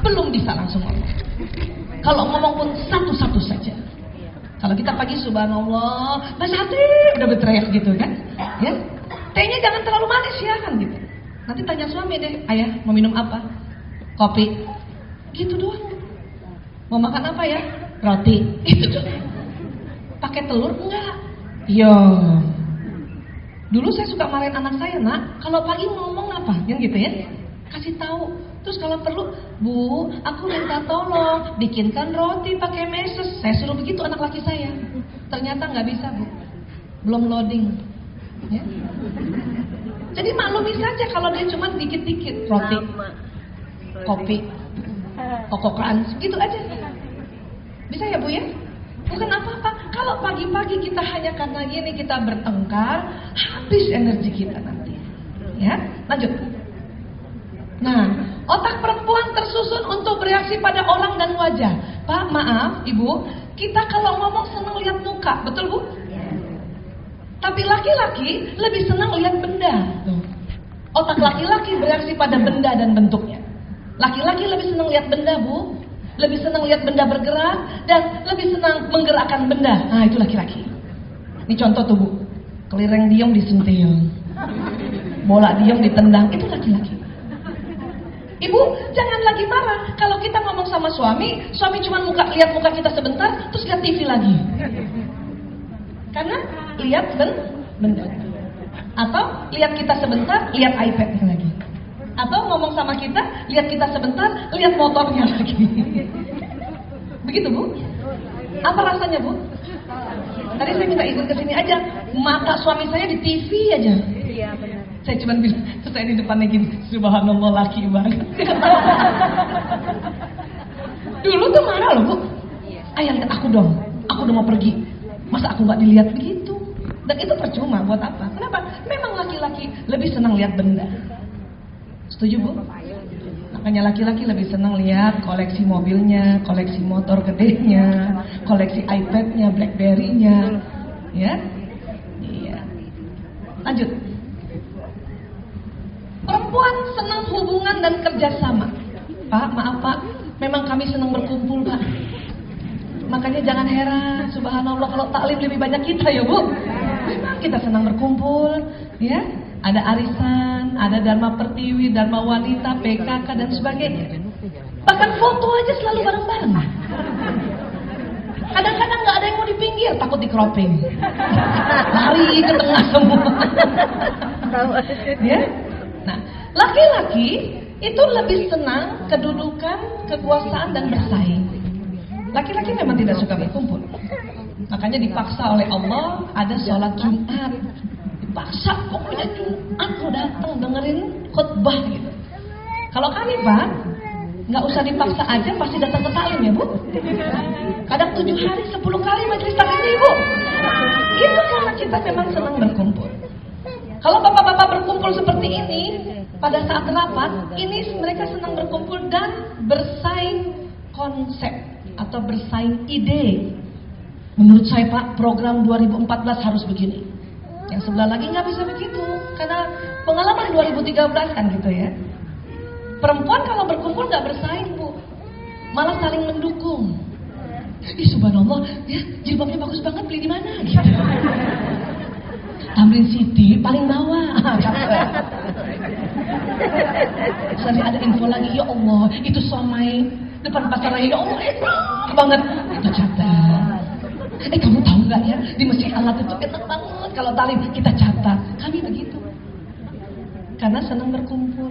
belum bisa langsung ngomong. Kalau ngomong pun satu-satu saja. Kalau kita pagi subhanallah, Mas Hati udah berteriak gitu kan, ya. Tehnya jangan terlalu manis ya kan gitu. Nanti tanya suami deh, ayah mau minum apa? Kopi. Gitu doang. Mau makan apa ya? Roti. Itu doang. Pakai telur enggak? Yo. Dulu saya suka marahin anak saya, nak. Kalau pagi ngomong apa? Yang gitu ya. Kasih tahu. Terus kalau perlu, Bu, aku minta tolong bikinkan roti pakai meses. Saya suruh begitu anak laki saya. Ternyata nggak bisa Bu, belum loading. Ya. Jadi maklumi saja kalau dia cuma dikit-dikit roti. kopi, kokokan, gitu aja. Bisa ya Bu ya? Bukan apa-apa. Kalau pagi-pagi kita hanya karena gini kita bertengkar, habis energi kita nanti. Ya, lanjut. Nah, otak perempuan tersusun untuk bereaksi pada orang dan wajah. Pak, maaf, Ibu, kita kalau ngomong senang lihat muka, betul Bu? Tapi laki-laki lebih senang lihat benda. Tuh. Otak laki-laki bereaksi pada benda dan bentuknya. Laki-laki lebih senang lihat benda, Bu. Lebih senang lihat benda bergerak dan lebih senang menggerakkan benda. Nah, itu laki-laki. Ini contoh tuh, Bu. Kelireng diem disentil. Bola diem ditendang, itu laki-laki. Ibu, jangan lagi marah kalau kita ngomong sama suami cuma lihat muka kita sebentar, terus lihat TV lagi. Karena lihat benda. Atau lihat kita sebentar, lihat iPad-nya lagi. Atau ngomong sama kita, lihat kita sebentar, lihat motornya lagi. Begitu Bu? Apa rasanya Bu? Tadi saya minta izin ke sini aja, mata suami saya di TV aja. Iya benar. Saya cuma bilang, terus saya di depannya gini, subhanallah laki banget. Dulu tuh marah loh Bu. Ayah lihat aku dong, aku udah mau pergi. Masa aku nggak dilihat begitu? Dan itu percuma, buat apa? Kenapa? Memang laki-laki lebih senang lihat benda. Setuju Bu? Makanya laki-laki lebih senang lihat koleksi mobilnya, koleksi motor gedenya, koleksi iPad-nya, BlackBerry-nya. Ya? Iya. Lanjut. Perempuan senang hubungan dan kerjasama. Pak, maaf Pak, memang kami senang berkumpul Pak. Makanya jangan heran, subhanallah kalau taklim lebih banyak kita ya Bu. Memang kita senang berkumpul, ya. Ada arisan, ada Dharma Pertiwi, Dharma Wanita, PKK dan sebagainya. Bahkan foto aja selalu bareng-bareng. Kadang-kadang nggak ada yang mau di pinggir, takut di cropping. Lari ke tengah semua. Ya. Nah, laki-laki itu lebih senang kedudukan, kekuasaan dan bersaing. Laki-laki memang tidak suka berkumpul. Makanya dipaksa oleh Allah ada sholat Jumat. Dipaksa, pokoknya Jumat lo datang dengerin khutbah gitu. Kalau kami Pak, nggak usah dipaksa aja pasti datang ke taklim ya Bu. Kadang 7 hari 10 kali majelis taklimnya Ibu. Itu karena kita memang senang berkumpul. Kalau bapak-bapak berkumpul seperti ini pada saat rapat, ini mereka senang berkumpul dan bersaing konsep atau bersaing ide. Menurut saya Pak, program 2014 harus begini. Yang sebelah lagi nggak bisa begitu, karena pengalaman 2013 kan gitu ya. Perempuan kalau berkumpul nggak bersaing Bu, malah saling mendukung. Ih subhanallah, ya jilbabnya bagus banget, beli di mana? Gitu. Tamrin City paling bawah. Sampai ada info lagi, ya Allah, itu somai depan pasar raya, ya Allah, enak banget. Itu catat. Kamu tahu nggak ya, di Masjid Alat itu enak banget kalau talim, kita catat. Kami begitu. Karena senang berkumpul.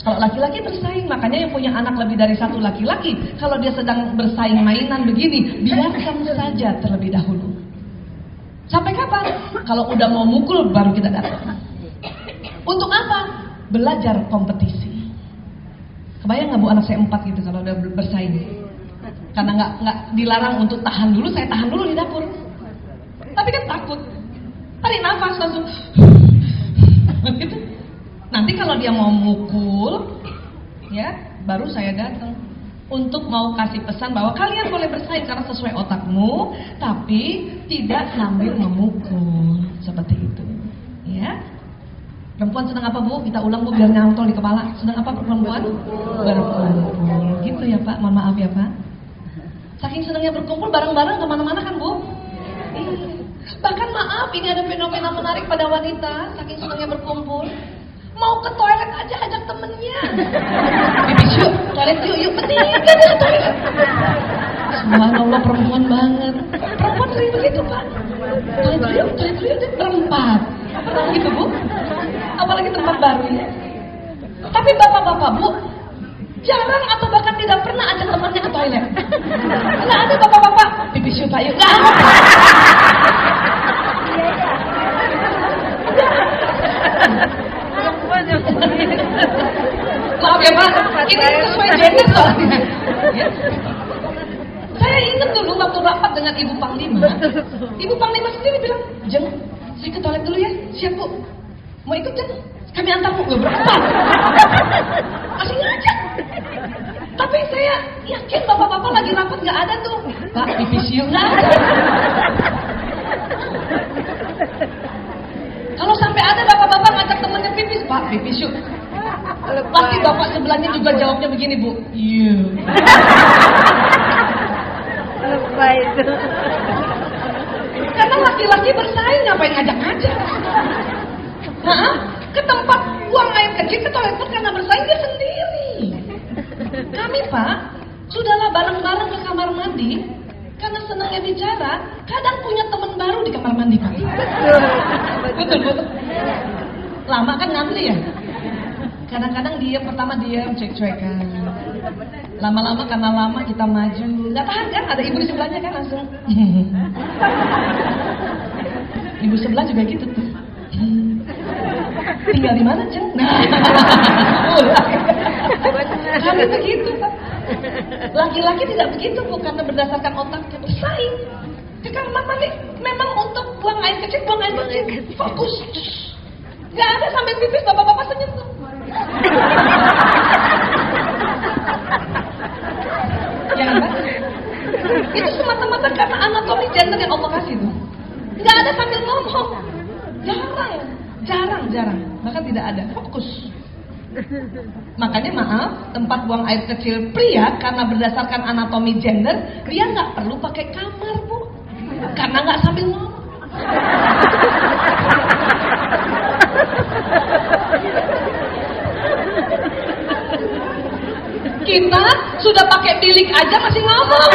Kalau laki-laki bersaing, makanya yang punya anak lebih dari satu laki-laki, kalau dia sedang bersaing mainan begini, biarkan saja terlebih dahulu. Sampai kapan? Kalau udah mau mukul baru kita datang. Untuk apa? Belajar kompetisi. Kebayang nggak Bu anak saya 4 gitu kalau udah bersaing? Karena nggak dilarang untuk tahan dulu, saya tahan dulu di dapur. Tapi kan takut. Tarik nafas langsung. Gitu. Nanti kalau dia mau mukul, ya baru saya datang. Untuk mau kasih pesan bahwa kalian boleh bersaing karena sesuai otakmu, tapi tidak sambil memukul seperti itu, ya. Perempuan senang apa Bu? Kita ulang Bu biar nyantol di kepala. Senang apa perempuan? Berkumpul. Gitu ya Pak. Mohon maaf ya Pak. Saking senangnya berkumpul bareng-bareng kemana-mana kan Bu? Bahkan maaf, ini ada fenomena menarik pada wanita. Saking senangnya berkumpul, mau ke toilet aja ajak temennya. Bibis yuk, toilet yuk, penting kan ke toilet. Subhanallah, perempuan banget. Perempuan sering begitu Pak. Toilet yuk, berempat. Pernah gitu Bu? Apalagi tempat baru ya. Tapi bapak-bapak Bu, jarang atau bahkan tidak pernah ajak temannya ke toilet. Nggak ada bapak-bapak, bibis yuk Pak yuk. Nggak ada. Maaf ya Pak, Ini sesuai gender soalnya. Ya. Saya ingat dulu waktu rapat dengan Ibu Panglima. Ibu Panglima sendiri bilang, Jeng, saya ke toilet dulu ya. Siap Bu. Mau ikut Jeng? Kami antarmu. Gak berempat. Masih ngajak. Tapi saya yakin bapak-bapak lagi rapat gak ada tuh. Pak, pipis yuk. Gak ada. Kalau sampai ada bapak-bapak ngajak temennya pipis, Pak, pipis yuk. Pasti bapak sebelahnya juga jawabnya begini, Bu. Iya. Lebay itu. Karena laki-laki bersaing, ngapain ngajak-ngajak? Nah, ke tempat buang air kecil, ke toilet pun karena bersaing dia sendiri. Kami Pak, sudahlah bareng-bareng ke kamar mandi. Karena senangnya bicara, kadang punya teman baru di kamar mandi Pak. Betul, betul. Lama kan ngantri ya? Kadang-kadang dia pertama diam, cuek-cuekan. Lama-lama karena lama kita maju. Gak tahan kan? Ada ibu di sebelahnya kan langsung. Ibu sebelah juga gitu tuh. Tinggal di mana Ceng? Nah, kami begitu Pak. Laki-laki tidak begitu Bu, karena berdasarkan otaknya bersaing. Ke kamar mandi memang untuk buang air kecil, fokus. Gak ada sampai pipis bapak-bapak senyum tuh. Ya kan? Itu semata-mata karena anatomi gender yang Allah kasih tuh. Gak ada sambil ngomong. Jarang. Bahkan tidak ada. Fokus. Makanya maaf, tempat buang air kecil pria karena berdasarkan anatomi gender, dia nggak perlu pakai kamar Bu, karena nggak sambil ngomong. Kita sudah pakai bilik aja masih ngomong.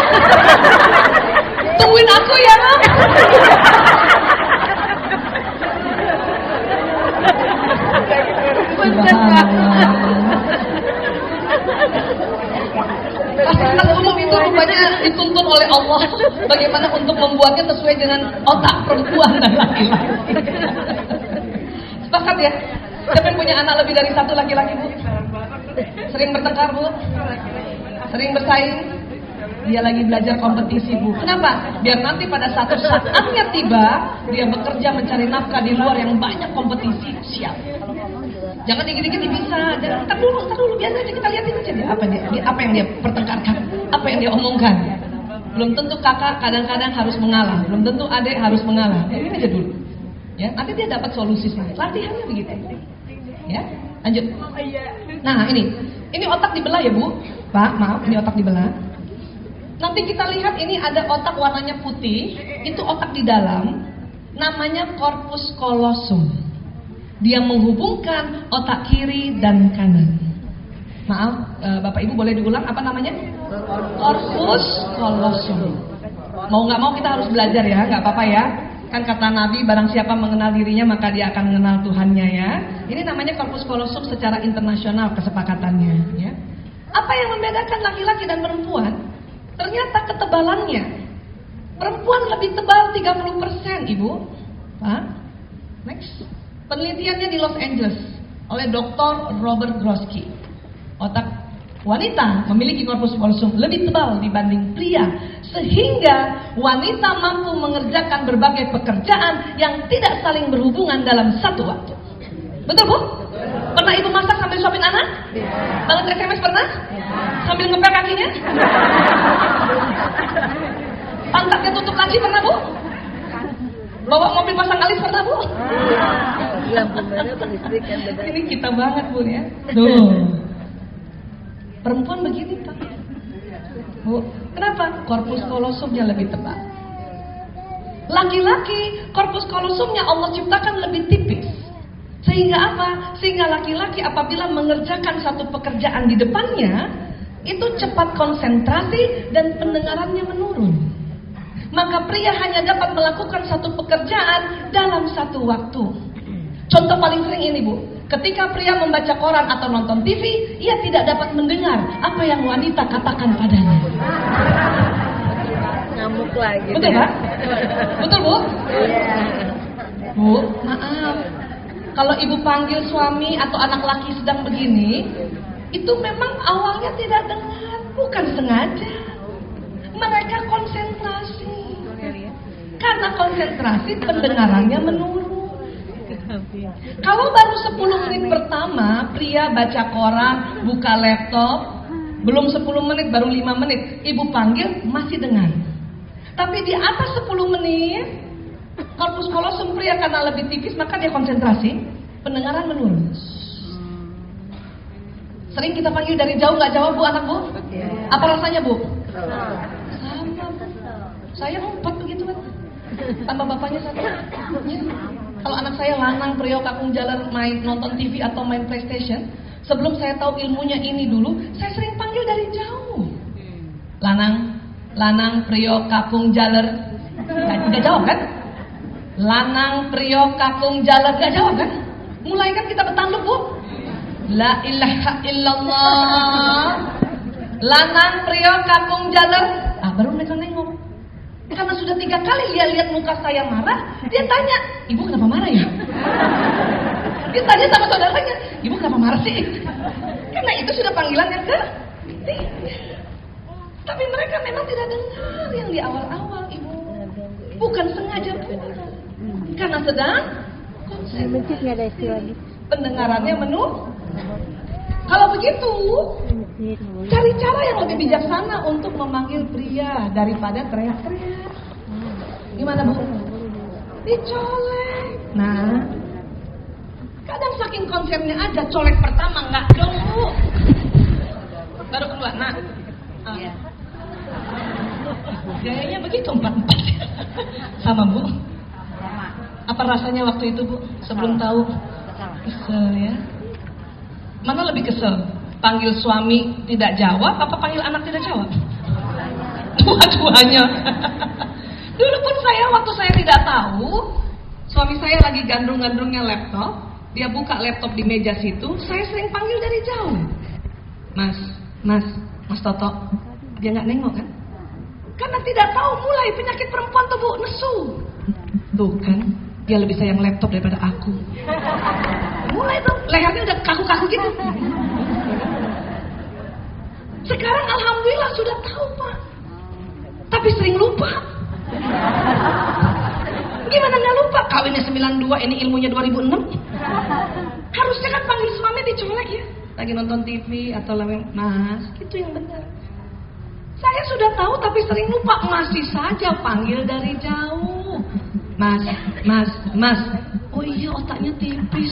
Tungguin aku ya. Fasilitas umum itu rupanya dituntun oleh Allah bagaimana untuk membuatnya sesuai dengan otak perempuan dan laki-laki. Sepakat ya? Siapa yang punya anak lebih dari satu laki-laki Bu? Sering bertengkar Bu? Sering bersaing? Dia lagi belajar kompetisi Bu. Kenapa? Biar nanti pada satu saatnya tiba, dia bekerja mencari nafkah di luar yang banyak kompetisi, siap. Jangan dikit-dikit bisa, jangan ntar dulu, biasa aja kita lihatin aja dia apa yang dia pertengkarkan, apa yang dia omongkan. Belum tentu kakak kadang-kadang harus mengalah, belum tentu adik harus mengalah. Ini aja dulu. Ya, nanti dia dapat solusi sendiri. Latihannya begitu. Ya, lanjut. Nah, ini otak dibelah ya Bu. Pak, maaf, ini otak dibelah. Nanti kita lihat ini ada otak warnanya putih, itu otak di dalam, namanya corpus callosum. Dia menghubungkan otak kiri dan kanan. Maaf, Bapak Ibu boleh diulang apa namanya? Corpus callosum. Mau nggak mau kita harus belajar ya, nggak apa-apa ya. Kan kata Nabi, barang siapa mengenal dirinya maka dia akan mengenal Tuhannya ya. Ini namanya corpus callosum secara internasional kesepakatannya. Ya. Apa yang membedakan laki-laki dan perempuan? Ternyata ketebalannya. Perempuan lebih tebal 30%, Ibu. Pak, next. Penelitiannya di Los Angeles oleh Dr. Robert Groski. Otak wanita memiliki corpus callosum lebih tebal dibanding pria, sehingga wanita mampu mengerjakan berbagai pekerjaan yang tidak saling berhubungan dalam satu waktu. Betul Bu? Pernah Ibu masak sambil suapin anak? Balas SMS pernah? Sambil ngepel kakinya? Pantatnya tutup laci pernah Bu? Bawa mobil pasang alis pernah Bu? Ini kita banget Bu ya. Tuh. Perempuan begini Pak. Bu, kenapa? Corpus callosumnya lebih tebal. Laki-laki, corpus callosumnya Allah ciptakan lebih tipis. Sehingga apa? Sehingga laki-laki apabila mengerjakan satu pekerjaan di depannya, itu cepat konsentrasi dan pendengarannya menurun. Maka pria hanya dapat melakukan satu pekerjaan dalam satu waktu. Contoh paling sering ini Bu, ketika pria membaca koran atau nonton TV, ia tidak dapat mendengar apa yang wanita katakan padanya. Ngamuk lagi. Betul Pak? Betul Bu? Iya. Bu, maaf. Kalau Ibu panggil suami atau anak laki sedang begini, itu memang awalnya tidak dengar, bukan sengaja. Mereka konsentrasi. Karena konsentrasi pendengarannya menurun. Kalau baru 10 menit pertama pria baca koran, buka laptop, belum 10 menit, baru 5 menit, ibu panggil masih dengar. Tapi di atas 10 menit, korpus kolosum pria karena lebih tipis maka dia konsentrasi, pendengaran menurun. Sering kita panggil dari jauh nggak jawab bu anak bu? Apa rasanya bu? Sama bu. Saya 4 begitu kan? Tambah bapaknya 1. Kalau anak saya Lanang, Priok, Kakung Jaler main nonton TV atau main PlayStation, sebelum saya tahu ilmunya ini dulu, saya sering panggil dari jauh. Lanang, Priok, Kakung Jaler, nggak jawab kan? Lanang, Priok, Kakung Jaler, nggak jawab kan? Mulai kan kita bertanduk bu. La ilaha illallah. Lanang, Priok, Kakung Jaler. Baru mereka nengok. Karena sudah 3 kali dia lihat muka saya marah, dia tanya, ibu kenapa marah ya? Dia tanya sama saudaranya, ibu kenapa marah sih? Karena itu sudah panggilan yang ketiga. Tapi mereka memang tidak dengar yang di awal-awal ibu. Bukan sengaja pun. Karena sedang konsentrasi. Pendengarannya menurun. Kalau begitu, cari cara yang lebih bijaksana untuk memanggil pria daripada teriak-teriak. Gimana bu? Dicolek. Nah, kadang saking konsennya aja, colek pertama nggak dulu, baru kedua. Nah, gayanya begitu 4-4. Sama bu. Apa rasanya waktu itu bu? Sebelum tahu? Kesel ya. Mana lebih kesel? Panggil suami tidak jawab, apa panggil anak tidak jawab? Dua-duanya. Dulu pun saya waktu saya tidak tahu, suami saya lagi gandrung-gandrungnya laptop, dia buka laptop di meja situ, saya sering panggil dari jauh. Mas Toto, dia nggak nengok kan? Karena tidak tahu mulai penyakit perempuan tuh bu, nesu. Tuh kan, dia lebih sayang laptop daripada aku. Mulai tuh, lehernya udah kaku-kaku gitu. Sekarang alhamdulillah sudah tahu pak, tapi sering lupa. Gimana nggak lupa? Kawinnya 92, ini ilmunya 2006. Harusnya kan panggil suami dicolek ya. Lagi nonton TV atau lagi mas, itu yang benar. Saya sudah tahu tapi sering lupa, masih saja panggil dari jauh. Mas. Oh iya otaknya tipis.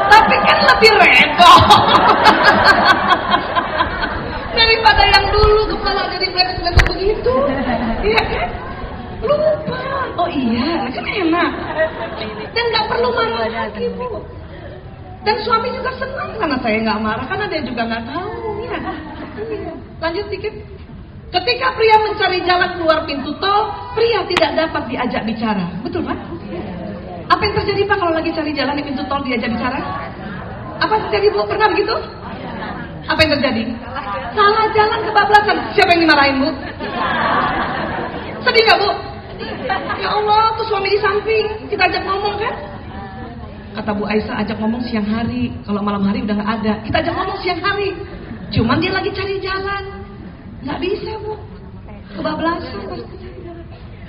Tapi kan lebih repot daripada yang dulu kepala jadi bletok begitu. Iya kan? Lupa. Oh iya, kan enak. Dan nggak perlu marah lagi bu. Dan suami juga senang karena saya nggak marah, karena dia juga nggak tahu ya. Lanjut dikit. Ketika pria mencari jalan keluar pintu tol, pria tidak dapat diajak bicara. Betul Pak? Apa yang terjadi Pak kalau lagi cari jalan di pintu tol diajak bicara? Apa yang terjadi Bu? Pernah begitu? Apa yang terjadi? Salah jalan, kebablasan. Siapa yang dimarahin Bu? Sedih gak Bu? Ya Allah, tuh suami di samping, kita ajak ngomong kan? Kata Bu Aisyah, ajak ngomong siang hari. Kalau malam hari udah gak ada. Kita ajak ngomong siang hari. Cuman dia lagi cari jalan. Nggak bisa bu, kebablasan pasti.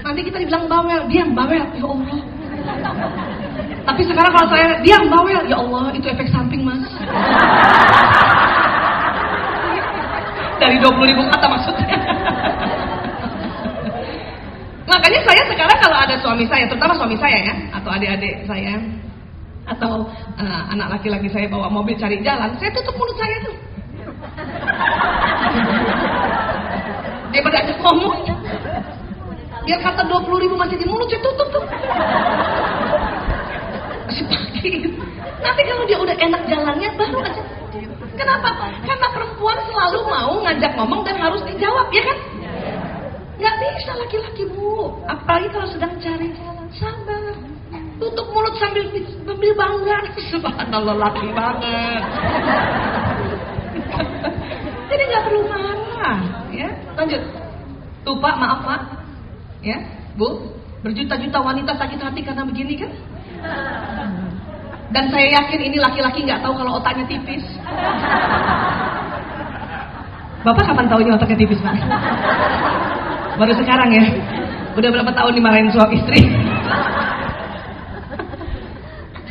Nanti kita dibilang bawel, diam bawel, ya Allah. Tapi sekarang kalau saya diam bawel, ya Allah itu efek samping mas. Dari 20.000 kata maksudnya. Makanya saya sekarang kalau ada suami saya, terutama suami saya ya, atau adik-adik saya, atau anak laki-laki saya bawa mobil cari jalan, saya tutup mulut saya tuh. Dia pada ajak ngomong, biar kata 20.000 masih di mulut, saya tutup tuh. Masih pakai. Nanti kalau dia udah enak jalannya baru aja. Kenapa? Karena perempuan selalu mau ngajak ngomong dan harus dijawab, ya kan? Nggak bisa laki-laki bu, apalagi kalau sedang cari jalan. Sabar, tutup mulut sambil bangga. Subhanallah, laki banget. Jadi nggak perlu marah, ya. Lanjut. Tuh Pak, maaf Pak, ya Bu, berjuta-juta wanita sakit hati karena begini kan? Dan saya yakin ini laki-laki nggak tahu kalau otaknya tipis. Bapak kapan tahunya otaknya tipis, Pak? Baru sekarang ya? Udah berapa tahun dimarahin suami istri?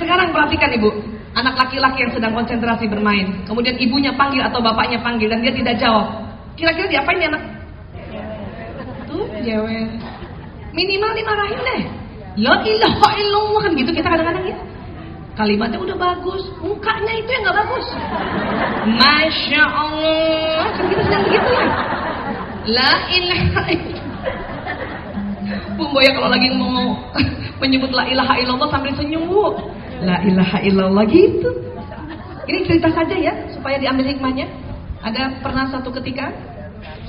Sekarang perhatikan Ibu, anak laki-laki yang sedang konsentrasi bermain, kemudian ibunya panggil atau bapaknya panggil dan dia tidak jawab. Kira-kira diapain nih anak? Tuh, jewer. Minimal dimarahin deh. La ilaha illallah, kan gitu kita kadang-kadang ya. Kalimatnya udah bagus, mukanya itu yang nggak bagus. Masya Allah, kan kita sedang begitu ya. La ilaha illallah. Bu Boya kalau lagi mau menyebut la ilaha illallah sambil senyum, Bu. La ilaha illallah gitu. Ini cerita saja ya, supaya diambil hikmahnya. Ada pernah satu ketika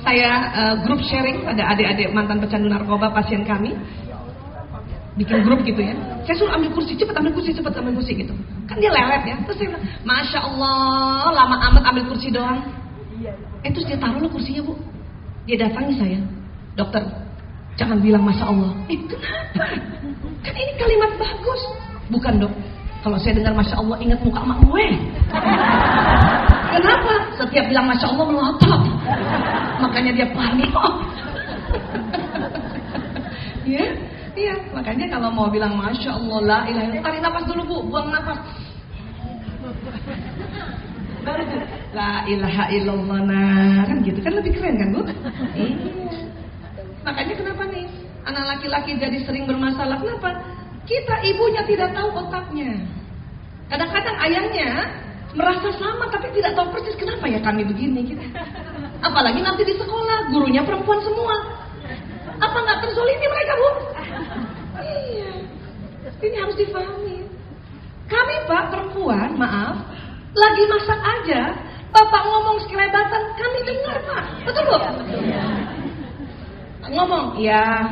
saya grup sharing pada adik-adik mantan pecandu narkoba pasien kami. Bikin grup gitu ya. Saya suruh ambil kursi, cepat ambil kursi, cepat ambil kursi gitu. Kan dia lelet ya. Terus saya bilang, Masya Allah, lama amat ambil kursi doang. Terus dia taruh kursinya, Bu. Dia datangi saya, dokter, jangan bilang Masya Allah. Kenapa? Kan ini kalimat bagus. Bukan dok, kalau saya dengar Masya Allah ingat muka emak gue. Kenapa? Setiap bilang Masya Allah melotot. Makanya dia panik. Ya, iya. Makanya kalau mau bilang Masya Allah la ilaha illallah, tarik nafas dulu Bu, buang nafas. Baru tuh la ilaha illallah, nah kan gitu kan lebih keren kan Bu? Iya. Makanya kenapa nih anak laki-laki jadi sering bermasalah? Kenapa? Kita ibunya tidak tahu otaknya. Kadang-kadang ayahnya merasa sama tapi tidak tahu persis kenapa ya kami begini kita. Apalagi nanti di sekolah gurunya perempuan semua. Apa nggak terzolimi mereka Bu? Iya. Ini harus difahami. Kami Pak perempuan, maaf, lagi masak aja, Bapak ngomong sekelebatan, kami dengar Pak. Betul Bu? Ngomong, iya.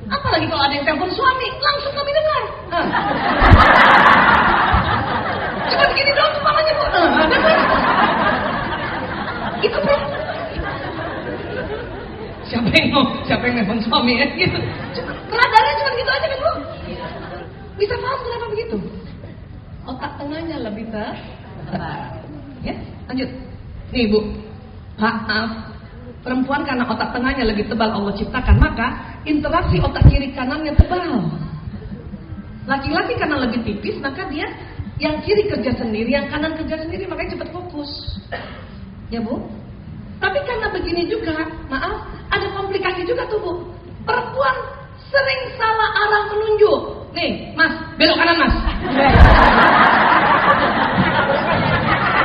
Apalagi kalau ada yang telepon suami, langsung kami dengar. Cuma begini doang kepalanya Bu. Itu belum. Siapa yang telepon suami ya gitu. Radarnya cuma gitu aja kan Bu. Bisa paham kenapa begitu? Otak tengahnya lebih terbang. Ya, lanjut. Nih Bu, maaf. Perempuan karena otak tengahnya lebih tebal Allah ciptakan, maka interaksi otak kiri kanannya tebal. Laki-laki karena lebih tipis, maka dia yang kiri kerja sendiri, yang kanan kerja sendiri, makanya cepat fokus. Ya Bu? Tapi karena begini juga, maaf, ada komplikasi juga tuh Bu. Perempuan sering salah arah menunjuk. Nih, Mas, belok kanan Mas.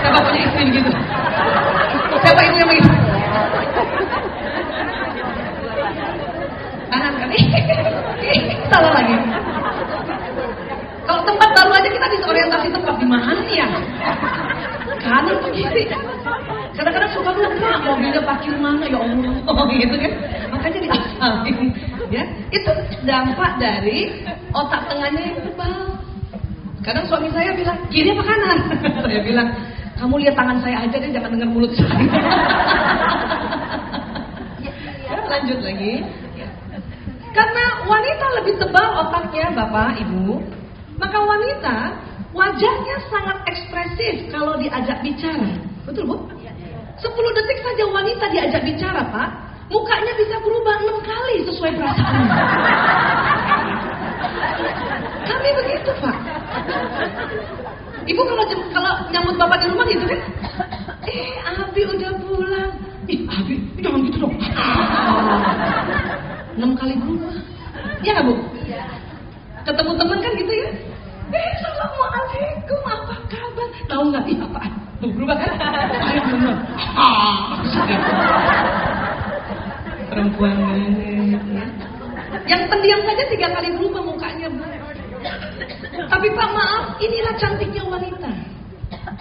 Siapa punya istri begitu? Siapa ibu yang begitu? Kanan kan? Salah lagi. Kalau tempat baru aja kita disorientasi tempat di mana nih ya? Kanan ke kiri. Kadang-kadang suka lupa mobilnya parkir mana ya Allah, gitu kan? Makanya diasalin, ya. Itu dampak dari otak tengahnya yang tebal. Kadang suami saya bilang, kiri apa kanan? Saya bilang, kamu lihat tangan saya aja deh, jangan dengar mulut saya. Ya, lanjut lagi. Karena wanita lebih tebal otaknya, Bapak, Ibu, maka wanita wajahnya sangat ekspresif kalau diajak bicara. Betul Bu? 10 detik saja wanita diajak bicara Pak, mukanya bisa berubah 6 kali sesuai perasaan. Kami begitu Pak. Ibu kalau nyambut Bapak di rumah gitu kan, Abi udah pulang. Abi, jangan gitu dong. 6 kali berubah. Iya nggak Bu? Ketemu teman kan gitu ya. Assalamualaikum, apa kabar? Tahu nggak apaan? Tuh berubah kan? Ayo benar. Perempuan ya. Yang pendiam saja 3 kali berubah mukanya Bu. Tapi Pak maaf, inilah cantiknya wanita.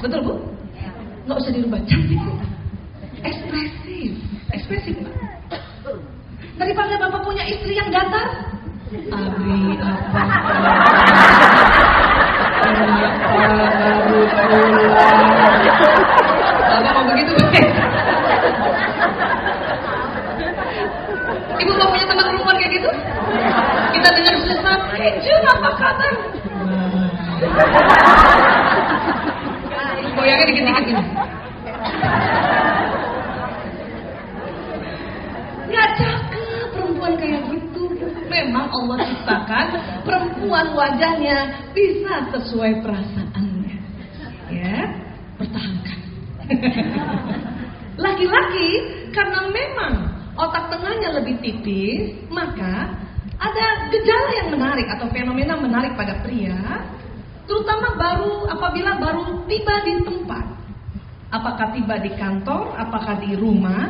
Betul Bu? Nggak usah dirubah, cantik Bu. Ekspresif Pak. Daripada Bapak punya istri yang datar. Abi apa? Baru pulang. Bapak mau begitu Ibu mau punya teman perempuan kayak gitu? Kita dengar susah. Jun apa kabar? Goyangnya dikit-dikit ini. Nggak cakep perempuan kayak gitu. Memang Allah ciptakan perempuan wajahnya bisa sesuai perasaannya. Ya, pertahankan. Laki-laki karena memang otak tengahnya lebih tipis, maka ada gejala yang menarik atau fenomena menarik pada pria, terutama apabila baru tiba di tempat. Apakah tiba di kantor, apakah di rumah,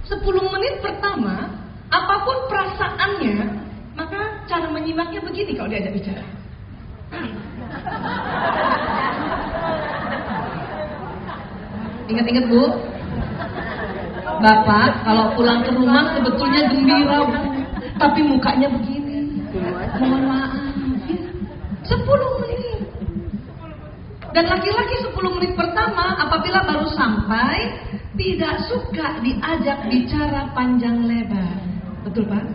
10 menit pertama, apapun perasaannya, maka cara menyimaknya begini kalau diajak bicara. Ingat-ingat Bu, Bapak kalau pulang ke rumah sebetulnya gembira Bu, tapi mukanya begini. Mohon maaf ya. 10 menit. Dan laki-laki 10 menit pertama apabila baru sampai tidak suka diajak bicara panjang lebar. Betul Pak?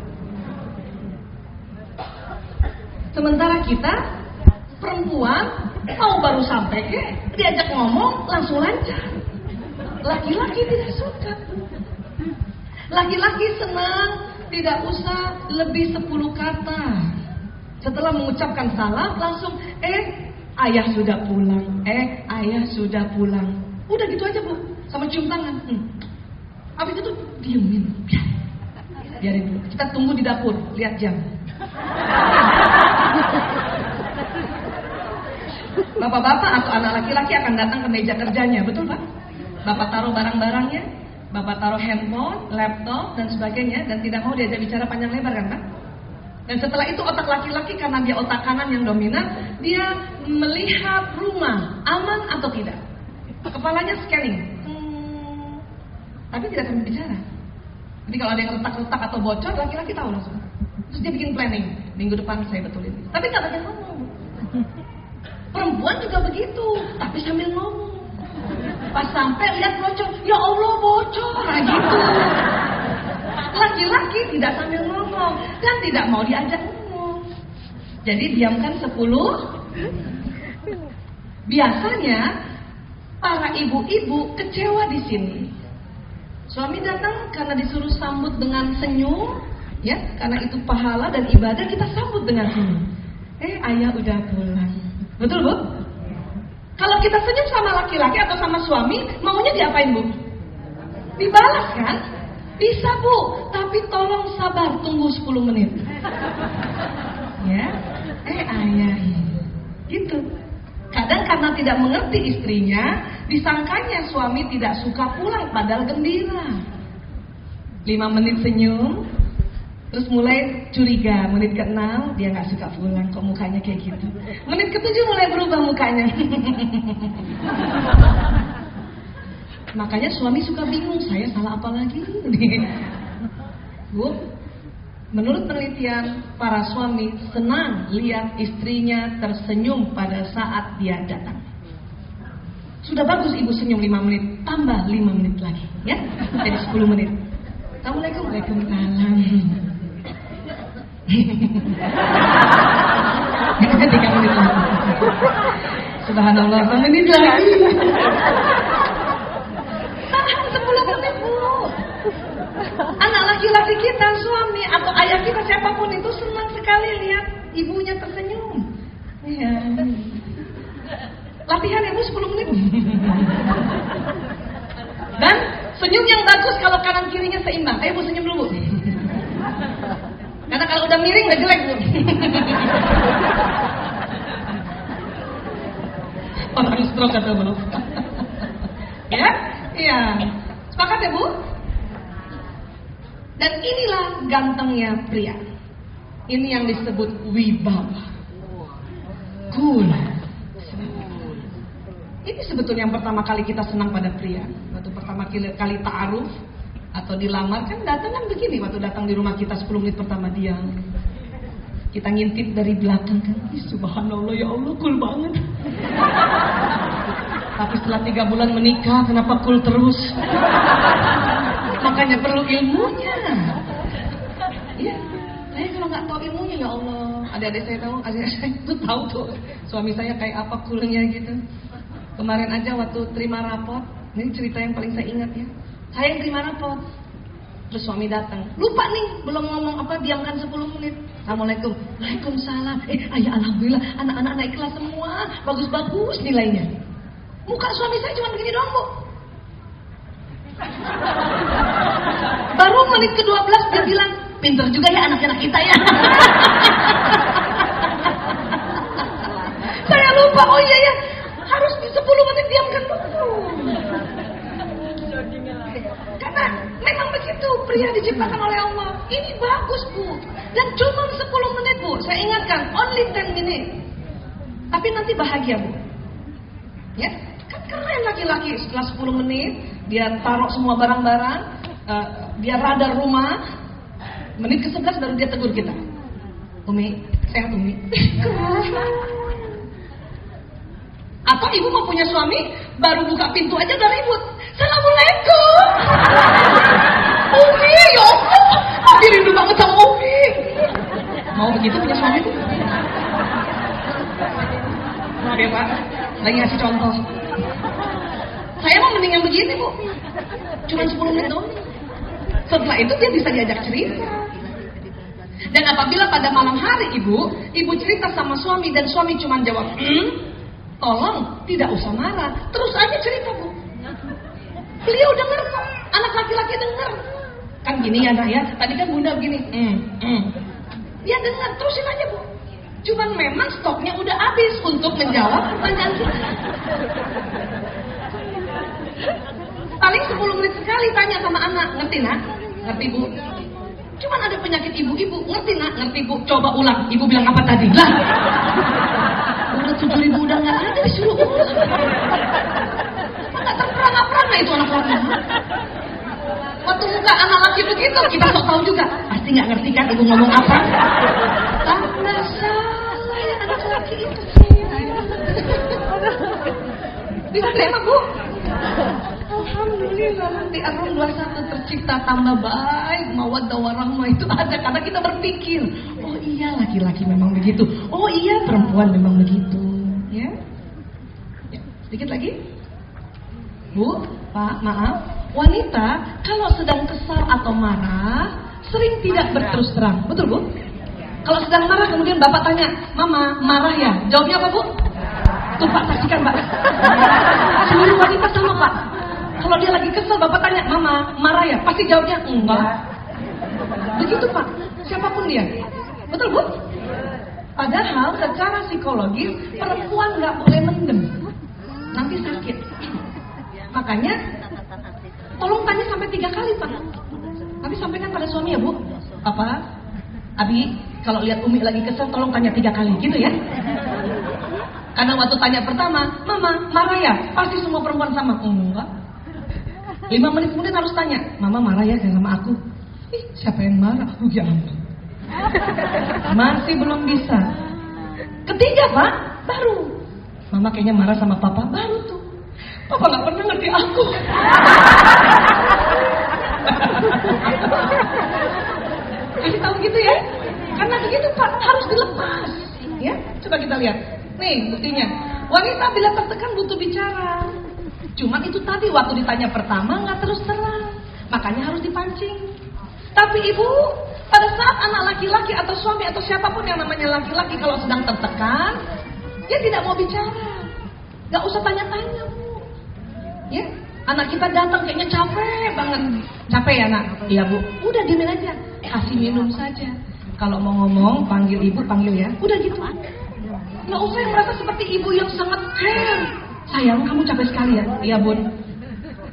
Sementara kita perempuan mau baru sampai diajak ngomong langsung lancar. Laki-laki tidak suka. Laki-laki senang tidak usah lebih 10 kata. Setelah mengucapkan salam langsung ayah sudah pulang. Ayah sudah pulang. Udah gitu aja Bu, sama cium tangan. Habis itu diemin. Biarin dulu. Kita tunggu di dapur, lihat jam. Bapak-bapak atau anak laki-laki akan datang ke meja kerjanya, betul Pak? Bapak taruh barang-barangnya, Bapak taruh handphone, laptop, dan sebagainya, dan tidak mau diajak bicara panjang lebar kan Pak? Dan setelah itu otak laki-laki karena dia otak kanan yang dominan, dia melihat rumah aman atau tidak. Kepalanya scanning, tapi tidak sampai bicara. Jadi kalau ada yang retak-retak atau bocor, laki-laki tahu langsung. Terus dia bikin planning, minggu depan saya betulin. Tapi nggak banyak ngomong. Perempuan juga begitu, tapi sambil ngomong. Pas sampai lihat bocor, ya Allah bocor, nah gitu. Laki-laki tidak sambil ngomong dan tidak mau diajak ngomong. Jadi diamkan 10. Biasanya para ibu-ibu kecewa di sini. Suami datang karena disuruh sambut dengan senyum, ya, karena itu pahala dan ibadah, kita sambut dengan senyum. Ayah udah pulang. Betul Bu? Kalau kita senyum sama laki-laki atau sama suami, maunya diapain Bu? Dibalas kan? Bisa Bu, tapi tolong sabar, tunggu 10 menit. Ya, ayah, gitu. Kadang karena tidak mengerti istrinya, disangkanya suami tidak suka pulang, padahal gembira. 5 menit senyum, terus mulai curiga. Menit ke-6 dia nggak suka pulang, kok mukanya kayak gitu. Menit ke-7 mulai berubah mukanya. Makanya suami suka bingung, saya salah apa lagi? Bu, menurut penelitian, para suami senang lihat istrinya tersenyum pada saat dia datang. Sudah bagus ibu senyum 5 menit, tambah 5 menit lagi, ya, jadi 10 menit. Assalamualaikum, waalaikumsalam. 3 menit lagi. Subhanallah, 1 menit lagi. Tahan 10 menit Bu. Anak laki-laki kita, suami atau ayah kita siapapun itu senang sekali lihat ibunya tersenyum. Iya. Latihan ya Bu 10 menit. Dan senyum yang bagus kalau kanan kirinya seimbang. Ayo Bu senyum dulu Bu. Karena kalau udah miring udah jelek Bu. Orang stroke kata Bu. Ya? Iya. Sepakat ya Bu? Dan inilah gantengnya pria. Ini yang disebut wibawa. Cool. Ini sebetulnya yang pertama kali kita senang pada pria. Waktu pertama kali ta'aruf atau dilamar kan datang kan begini. Waktu datang di rumah kita 10 menit pertama dia. Kita ngintip dari belakang kan. Subhanallah ya Allah cool banget. Tapi setelah 3 bulan menikah kenapa cool terus? Makanya perlu ilmunya. Ya, saya kalau nggak tahu ilmunya ya Allah. Adik-adik saya tahu, adik-adik saya tuh tahu tuh suami saya kayak apa coolnya gitu. Kemarin aja waktu terima rapot, ini cerita yang paling saya ingat ya. Saya yang terima rapot, terus suami datang, lupa nih, belum ngomong apa, diamkan 10 menit. Assalamualaikum, waalaikumsalam. Ayah alhamdulillah, anak-anak naik kelas semua, bagus-bagus nilainya. Muka suami saya cuma begini doang, Bu. Baru menit ke-12 dia bilang, pinter juga ya anak-anak kita ya. Saya lupa, oh iya ya, harus di 10 menit diamkan dulu. Karena memang begitu, pria diciptakan oleh Allah. Ini bagus, Bu. Dan cuma 10 menit, Bu. Saya ingatkan, only 10 minutes. Tapi nanti bahagia, Bu. Ya, kan keren laki-laki. Setelah 10 menit, dia taruh semua barang-barang, dia radar rumah. Menit ke-11 baru dia tegur kita. Umi, sehat Umi. Atau ibu mau punya suami, baru buka pintu aja udah ribut. Assalamualaikum. Umi, ya Allah, aku rindu banget sama Umi. Mau begitu punya suami tuh? Maaf ya Pak, lagi ngasih contoh. Saya mau mendingan begini Bu, cuma 10 menit doang. Setelah itu dia bisa diajak cerita. Dan apabila pada malam hari ibu cerita sama suami dan suami cuma jawab, tolong tidak usah marah, terus aja cerita Bu. Beliau dengar kok, anak laki-laki dengar. Kan gini ya nak ya, tadi kan bunda begini. Dia dengar, terusin aja Bu. Cuman memang stoknya udah habis untuk menjawab pertanyaan kita. Paling 10 menit sekali tanya sama anak, ngerti nak? Ngerti Bu? Cuman ada penyakit ibu-ibu, ngerti nak? Ngerti Bu? Coba ulang, ibu bilang apa tadi? Lah, udah 7.000 udah nggak ada, disuruh ulang. Nggak terperangah-perangah itu anak laki. Waktu muka anak laki begitu, kita sok tahu juga. Pasti nggak ngerti kan ibu ngomong apa? Karena salah ya anak laki itu. Bisa terima Bu? Alhamdulillah nanti Ar-Rum 21 tercipta tambah baik, mawaddah warahmah itu ada karena kita berpikir, oh iya laki-laki memang begitu, oh iya perempuan memang begitu, ya. Sedikit lagi, Bu, Pak, maaf, wanita kalau sedang kesal atau marah sering tidak berterus terang, betul Bu? Kalau sedang marah kemudian Bapak tanya, Mama marah ya? Jawabnya apa Bu? Tuh Pak, saksikan Pak. Seluruh wanita sama Pak. Kalau dia lagi kesel, Bapak tanya, Mama, marah ya? Pasti jawabnya, enggak. Begitu Pak, siapapun dia. Betul Bu? Padahal secara psikologis, perempuan nggak boleh mendem. Nanti sakit. Makanya, tolong tanya sampai 3 kali Pak. Nanti sampaikan pada suami ya Bu. Apa? Abi, kalau lihat Umi lagi kesel, tolong tanya 3 kali, gitu ya. Karena waktu tanya pertama, Mama, marah ya? Pasti semua perempuan sama. Enggak. 5 menit kemudian harus tanya, Mama marah ya sama aku? Ih, siapa yang marah? Oh ya ampun. Masih belum bisa. Ketiga Pak, baru. Mama kayaknya marah sama Papa, baru tuh. Papa gak pernah ngerti aku. Kasih tahu gitu ya. Karena begitu Pak, harus dilepas. Ya, coba kita lihat. Nih buktinya, wanita bila tertekan butuh bicara. Cuma itu tadi waktu ditanya pertama nggak terus terang, makanya harus dipancing. Tapi ibu, pada saat anak laki-laki atau suami atau siapapun yang namanya laki-laki kalau sedang tertekan, dia tidak mau bicara, nggak usah tanya-tanya Bu. Ya, anak kita datang kayaknya capek banget, capek ya nak? Iya Bu, udah diemin aja, kasih minum saja. Kalau mau ngomong panggil ibu, panggil ya, udah gitu. Nggak usah yang merasa seperti ibu yang sangat sayang kamu capek sekali ya. Iya Bun.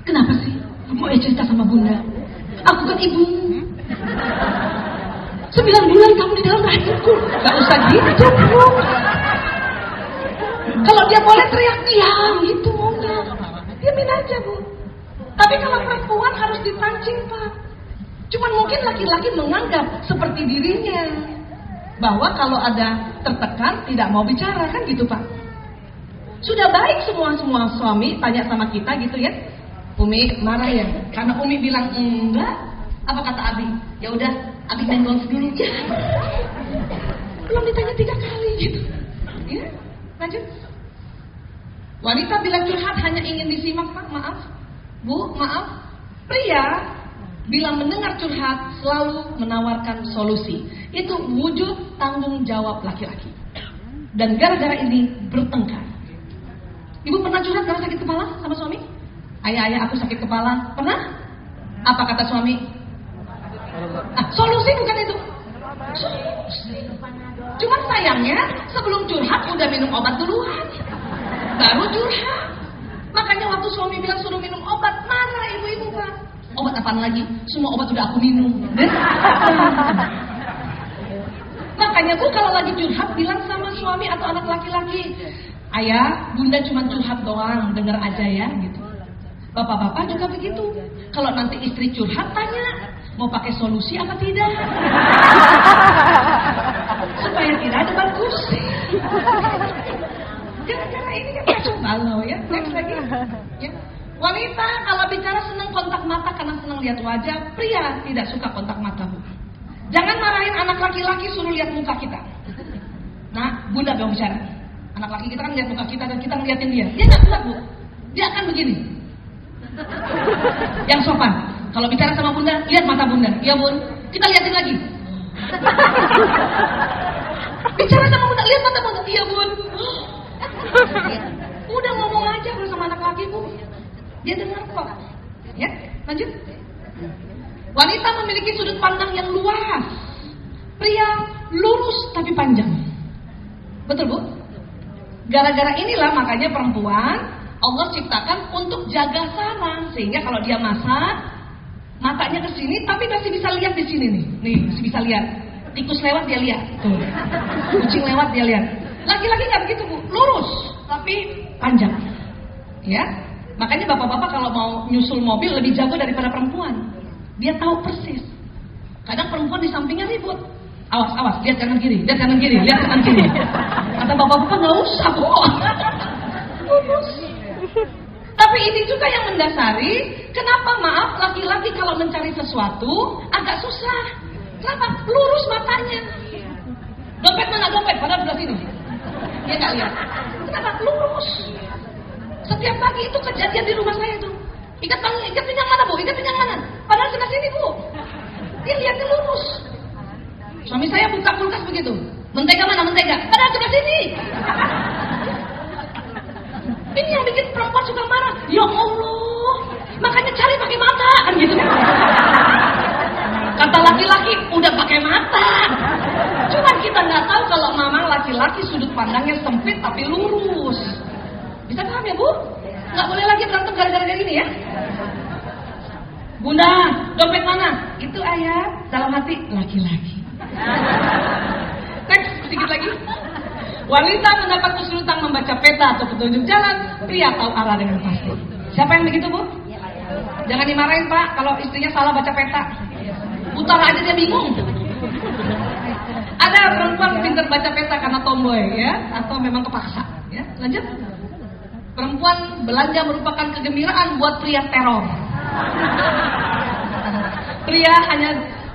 Kenapa sih? Aku cerita sama Bunda. Aku kan ibumu. 9 bulan kamu di dalam rahimku. Nggak usah gitu Bu. Kalau dia boleh teriak diam gitu enggak. Diamin aja Bu. Tapi kalau perempuan harus dipancing Pak. Cuman mungkin laki-laki menganggap seperti dirinya, bahwa kalau ada tertekan tidak mau bicara, kan gitu Pak. Sudah baik semua suami tanya sama kita gitu ya, Umi marah ya? Karena Umi bilang enggak, apa kata Abi? Ya udah Abis main golf dulu. Ya. Belum ditanya 3 kali gitu. Ya, lanjut. Wanita bila curhat hanya ingin disimak, Pak, maaf. Bu, maaf. Pria bila mendengar curhat selalu menawarkan solusi. Itu wujud tanggung jawab laki-laki. Dan gara-gara ini bertengkar. Ibu pernah curhat karena sakit kepala sama suami? Ayah, aku sakit kepala. Pernah? Apa kata suami? Solusi bukan itu. Solusi. Cuman sayangnya sebelum curhat udah minum obat duluan. Baru curhat. Makanya waktu suami bilang suruh minum obat, marah ibu-ibu, Pak. Obat apaan lagi? Semua obat udah aku minum. Makanya Bu kalau lagi curhat bilang sama suami atau anak laki-laki, ayah, bunda cuma curhat doang, denger aja ya gitu. Bapak-bapak juga begitu. Kalau nanti istri curhat tanya, mau pakai solusi apa tidak? Supaya tidak ada diskusi. Gara-gara ini kan kacau balau ya. Next lagi. Ya. Wanita kalau bicara senang kontak mata karena senang lihat wajah, pria tidak suka kontak mata, Bu. Jangan marahin anak laki-laki suruh lihat muka kita. Nah, bunda gak bicara. Anak laki kita kan lihat muka kita dan kita ngeliatin dia. Dia gak kuat, Bu. Dia akan begini. Yang sopan. Kalau bicara sama bunda, lihat mata bunda. Iya, Bun. Kita liatin lagi. Bicara sama bunda, lihat mata bunda. Iya, Bun. Udah ngomong aja bersama anak laki, Bu. Dia dengar kok. Ya, lanjut. Wanita memiliki sudut pandang yang luas. Pria lurus tapi panjang. Betul, Bu? Gara-gara inilah makanya perempuan Allah ciptakan untuk jaga saraf, sehingga kalau dia masak, matanya ke sini tapi masih bisa lihat di sini nih. Nih, masih bisa lihat. Tikus lewat dia lihat. Tuh. Kucing lewat dia lihat. Laki-laki nggak begitu, Bu. Lurus tapi panjang. Ya. Makanya bapak-bapak kalau mau nyusul mobil lebih jago daripada perempuan. Dia tahu persis. Kadang perempuan di sampingnya ribut. Awas, awas, lihat kanan kiri, lihat kanan kiri, lihat kanan kiri. Kata bapak-bapak nggak usah kok. Lurus. Tapi ini juga yang mendasari kenapa maaf laki-laki kalau mencari sesuatu agak susah. Kenapa? Lurus matanya. Dompet mana dompet? Padahal sebelah sini. Dia nggak lihat. Kenapa? Lurus. Setiap pagi itu kejadian di rumah saya tuh. Ikat pinggang mana, Bu? Ikat pinggang mana? Padahal sebelah sini, Bu. Dia lihatnya lurus. Suami saya buka kulkas begitu. Mentega mana? Mentega. Padahal sebelah sini. Ini yang bikin perempuan suka marah. Ya Allah, makanya cari pakai mata kan gitu. Kata laki-laki udah pakai mata. Cuman kita nggak tahu kalau memang laki-laki sudut pandangnya sempit tapi lurus. Bisa paham ya, Bu? Nggak boleh lagi berantem gara-gara gini ya. Bunda, dompet mana? Itu ayah, dalam hati laki-laki. Next, sedikit lagi. Wanita mendapat kesulitan membaca peta atau petunjuk jalan, pria tahu arah dengan pasti. Siapa yang begitu, Bu? Jangan dimarahin, Pak, kalau istrinya salah baca peta. Putar aja dia bingung. Ada perempuan pintar baca peta karena tomboy, ya, atau memang kepaksa. Ya, lanjut. Perempuan belanja merupakan kegembiraan buat pria teror. Pria hanya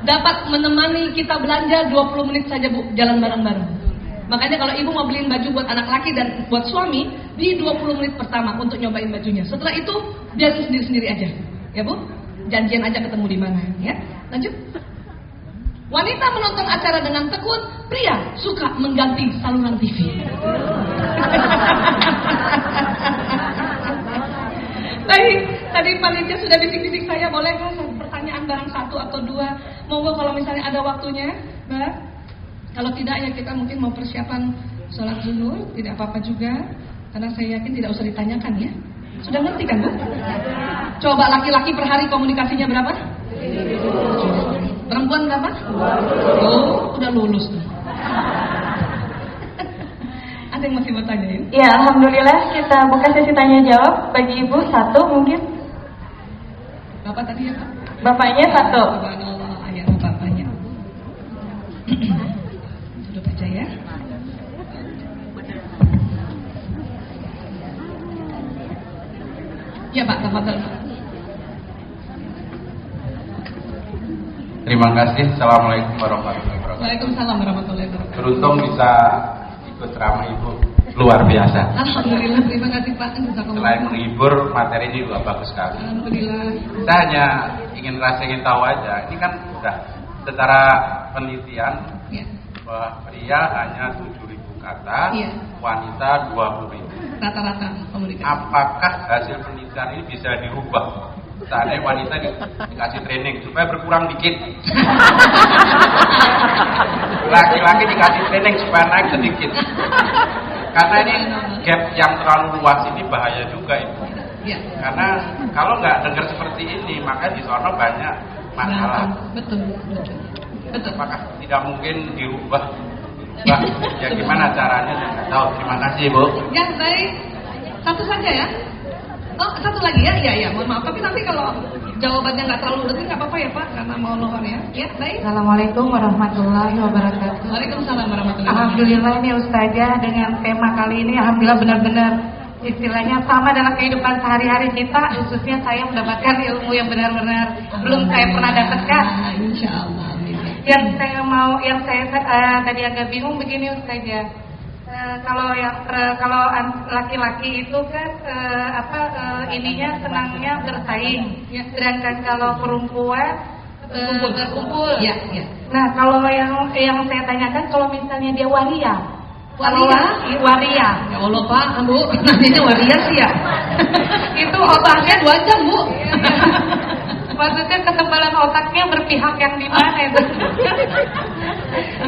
dapat menemani kita belanja 20 menit saja, Bu, jalan bareng-bareng. Makanya kalau ibu mau beliin baju buat anak laki dan buat suami, di 20 menit pertama untuk nyobain bajunya. Setelah itu, biarin sendiri-sendiri aja. Ya, Bu? Janjian aja ketemu di mana, ya. Lanjut. Wanita menonton acara dengan tekun, pria suka mengganti saluran TV. Tadi panitia sudah bisik-bisik saya, bolehkah pertanyaan barang 1 atau 2? Monggo kalau misalnya ada waktunya, Mbak. Kalau tidak ya kita mungkin mau persiapan sholat zuhur, tidak apa-apa juga. Karena saya yakin tidak usah ditanyakan ya. Sudah ngerti kan, Bu? Coba laki-laki per hari komunikasinya berapa? Perempuan berapa? Oh, udah lulus tuh. Ada yang masih mau tanyain? Ya, alhamdulillah kita buka sesi tanya jawab bagi ibu 1 mungkin. Bapak tadi ya, Pak? Bapaknya 1. Subhanallah, ayah bapaknya. Sudah percaya? Ya, Pak, tafadhol. Terima kasih. Assalamualaikum warahmatullahi wabarakatuh. Waalaikumsalam warahmatullahi wabarakatuh. Beruntung bisa ikut ceramah Ibu, luar biasa. Alhamdulillah, terima kasih Pak. Selain menghibur, materi ini juga bagus sekali. Alhamdulillah. Saya hanya ingin tahu aja. Ini kan sudah secara penelitian Ya. bahwa pria hanya 7.000 kata, Iya. wanita 20.000. Rata-rata komunikasi. Apakah hasil penelitian ini bisa dirubah? Seandainya wanita dikasih training supaya berkurang dikit, laki-laki dikasih training supaya naik sedikit. Karena ini gap yang terlalu luas ini bahaya juga Ibu. Ya. Karena kalau nggak dengar seperti ini, maka di sono banyak masalah. Betul. Apakah tidak mungkin dirubah? Ya gimana caranya? Saya nggak tahu. Terima kasih Ibu. Ya, baik. Satu saja ya. Oh, satu lagi ya. Iya, mohon maaf. Tapi nanti kalau jawabannya nggak terlalu detail nggak apa-apa ya Pak, karena mau lohor ya. Ya, baik. Assalamualaikum warahmatullahi wabarakatuh. Waalaikumsalam warahmatullahi wabarakatuh. Alhamdulillah nih Ustazah, dengan tema kali ini alhamdulillah benar-benar istilahnya sama dalam kehidupan sehari-hari kita, khususnya saya mendapatkan ilmu yang benar-benar belum saya pernah dapatkan. Insya Allah. Yang saya tadi agak bingung begini Ustazah. Kalau laki-laki itu kan ininya senangnya bersaing, sedangkan kalau perempuan berkumpul. Ya. Nah, kalau yang saya tanyakan, kalau misalnya dia waria. Ya Allah Pak, Bu, nanyanya waria sih ya. Itu otaknya 2 jam Bu. Maksudnya ketebalan otaknya berpihak yang di mana itu?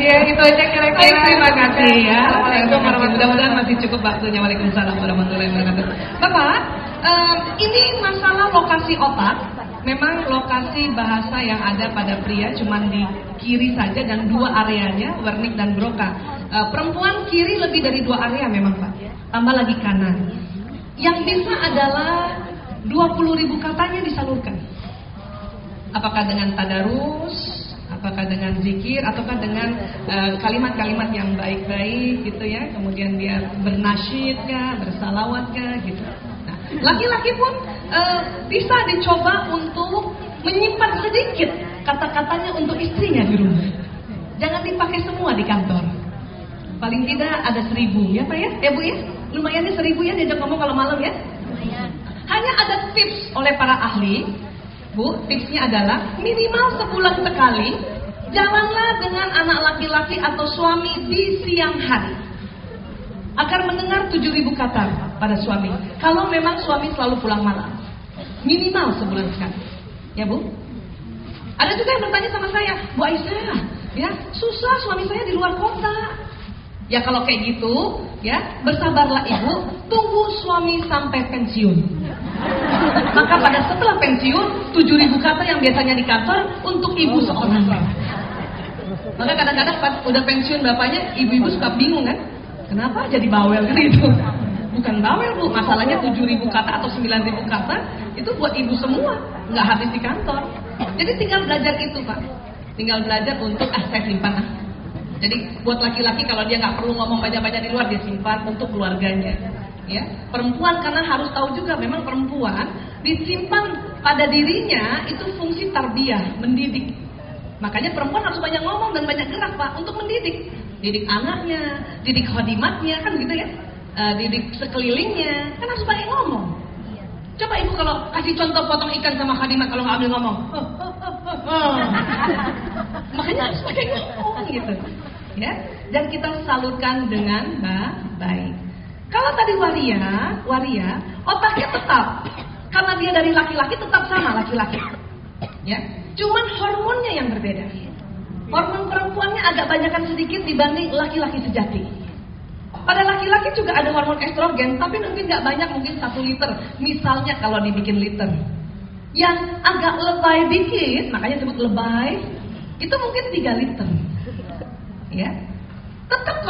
Ya, itu aja kira-kira. Terima kasih ya. Assalamualaikum Mudah-mudahan masih cukup waktunya. Waalaikumsalam warahmatullahi wabarakatuh. Bapak, ini masalah lokasi otak. Memang lokasi bahasa yang ada pada pria cuma di kiri saja dan 2 areanya, wernik dan broca. Perempuan kiri lebih dari 2 area memang Pak. Tambah lagi kanan. Yang bisa adalah 20.000 katanya disalurkan. Apakah dengan tadarus, apakah dengan zikir, ataukah dengan kalimat-kalimat yang baik-baik gitu ya. Kemudian dia bernasyid kah, bersalawat kah gitu. Nah, laki-laki pun bisa dicoba untuk menyimpan sedikit kata-katanya untuk istrinya di rumah. Jangan dipakai semua di kantor. Paling tidak ada 1.000 ya Pak ya? Ya Bu ya? Lumayan nih 1.000 ya diajak ngomong kalau malam ya? Hanya ada tips oleh para ahli. Bu, tipsnya adalah minimal sebulan sekali jalanlah dengan anak laki-laki atau suami di siang hari agar mendengar 7.000 kata pada suami. Kalau memang suami selalu pulang malam, minimal sebulan sekali, ya Bu. Ada juga yang bertanya sama saya, Bu Aisyah, ya susah suami saya di luar kota. Ya kalau kayak gitu, ya bersabarlah ibu, tunggu suami sampai pensiun. Maka pada setelah pensiun, 7.000 kata yang biasanya di kantor untuk ibu seorang. Maka kadang-kadang pas udah pensiun bapaknya, ibu-ibu suka bingung kan? Kenapa jadi bawel gitu? Bukan bawel Bu, masalahnya 7.000 kata atau 9.000 kata itu buat ibu semua, nggak habis di kantor. Jadi tinggal belajar itu Pak, tinggal belajar untuk saya simpan. Jadi buat laki-laki kalau dia nggak perlu ngomong banyak-banyak di luar, dia simpan untuk keluarganya. Ya, perempuan karena harus tahu juga memang perempuan disimpan pada dirinya itu fungsi tarbiyah, mendidik. Makanya perempuan harus banyak ngomong dan banyak gerak Pak untuk mendidik. Didik anaknya, didik khadimatnya kan gitu ya. Didik sekelilingnya, kan harus banyak ngomong. Coba ibu kalau kasih contoh potong ikan sama khadimat kalau nggak ambil ngomong. Makanya harus pakai ngomong gitu. Ya, dan kita salurkan dengan baik. Kalau tadi waria, otaknya tetap. Karena dia dari laki-laki tetap sama laki-laki. Ya, cuman hormonnya yang berbeda. Hormon perempuannya agak banyakan sedikit dibanding laki-laki sejati. Pada laki-laki juga ada hormon estrogen, tapi mungkin nggak banyak, mungkin 1 liter. Misalnya kalau dibikin liter. Yang agak lebay dikit, makanya disebut lebay, itu mungkin 3 liter. Ya, tetap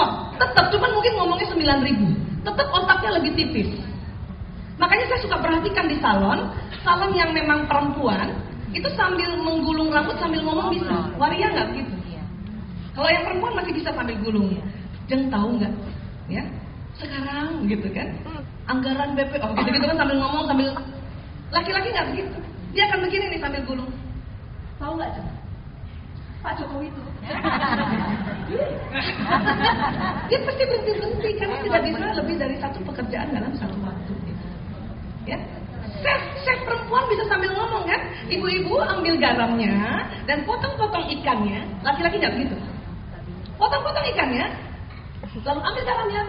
cuman mungkin ngomongnya 9.000. Tetap otaknya lebih tipis. Makanya saya suka perhatikan di salon yang memang perempuan itu sambil menggulung rambut sambil ngomong bisa. Waria nggak begitu? Kalau yang perempuan masih bisa sambil gulung. Jeng tahu nggak? Ya, sekarang gitu kan? Anggaran BPO gitu kan sambil ngomong sambil. Laki-laki nggak begitu. Dia akan begini nih sambil gulung. Tahu nggak coba? Pak Jokowi itu. Dia pasti berhenti karena tidak bisa lebih dari satu pekerjaan dalam satu waktu. Ya, chef perempuan bisa sambil ngomong kan, ibu-ibu ambil garamnya dan potong-potong ikannya, laki-laki nggak begitu. Potong-potong ikannya, lalu ambil garamnya.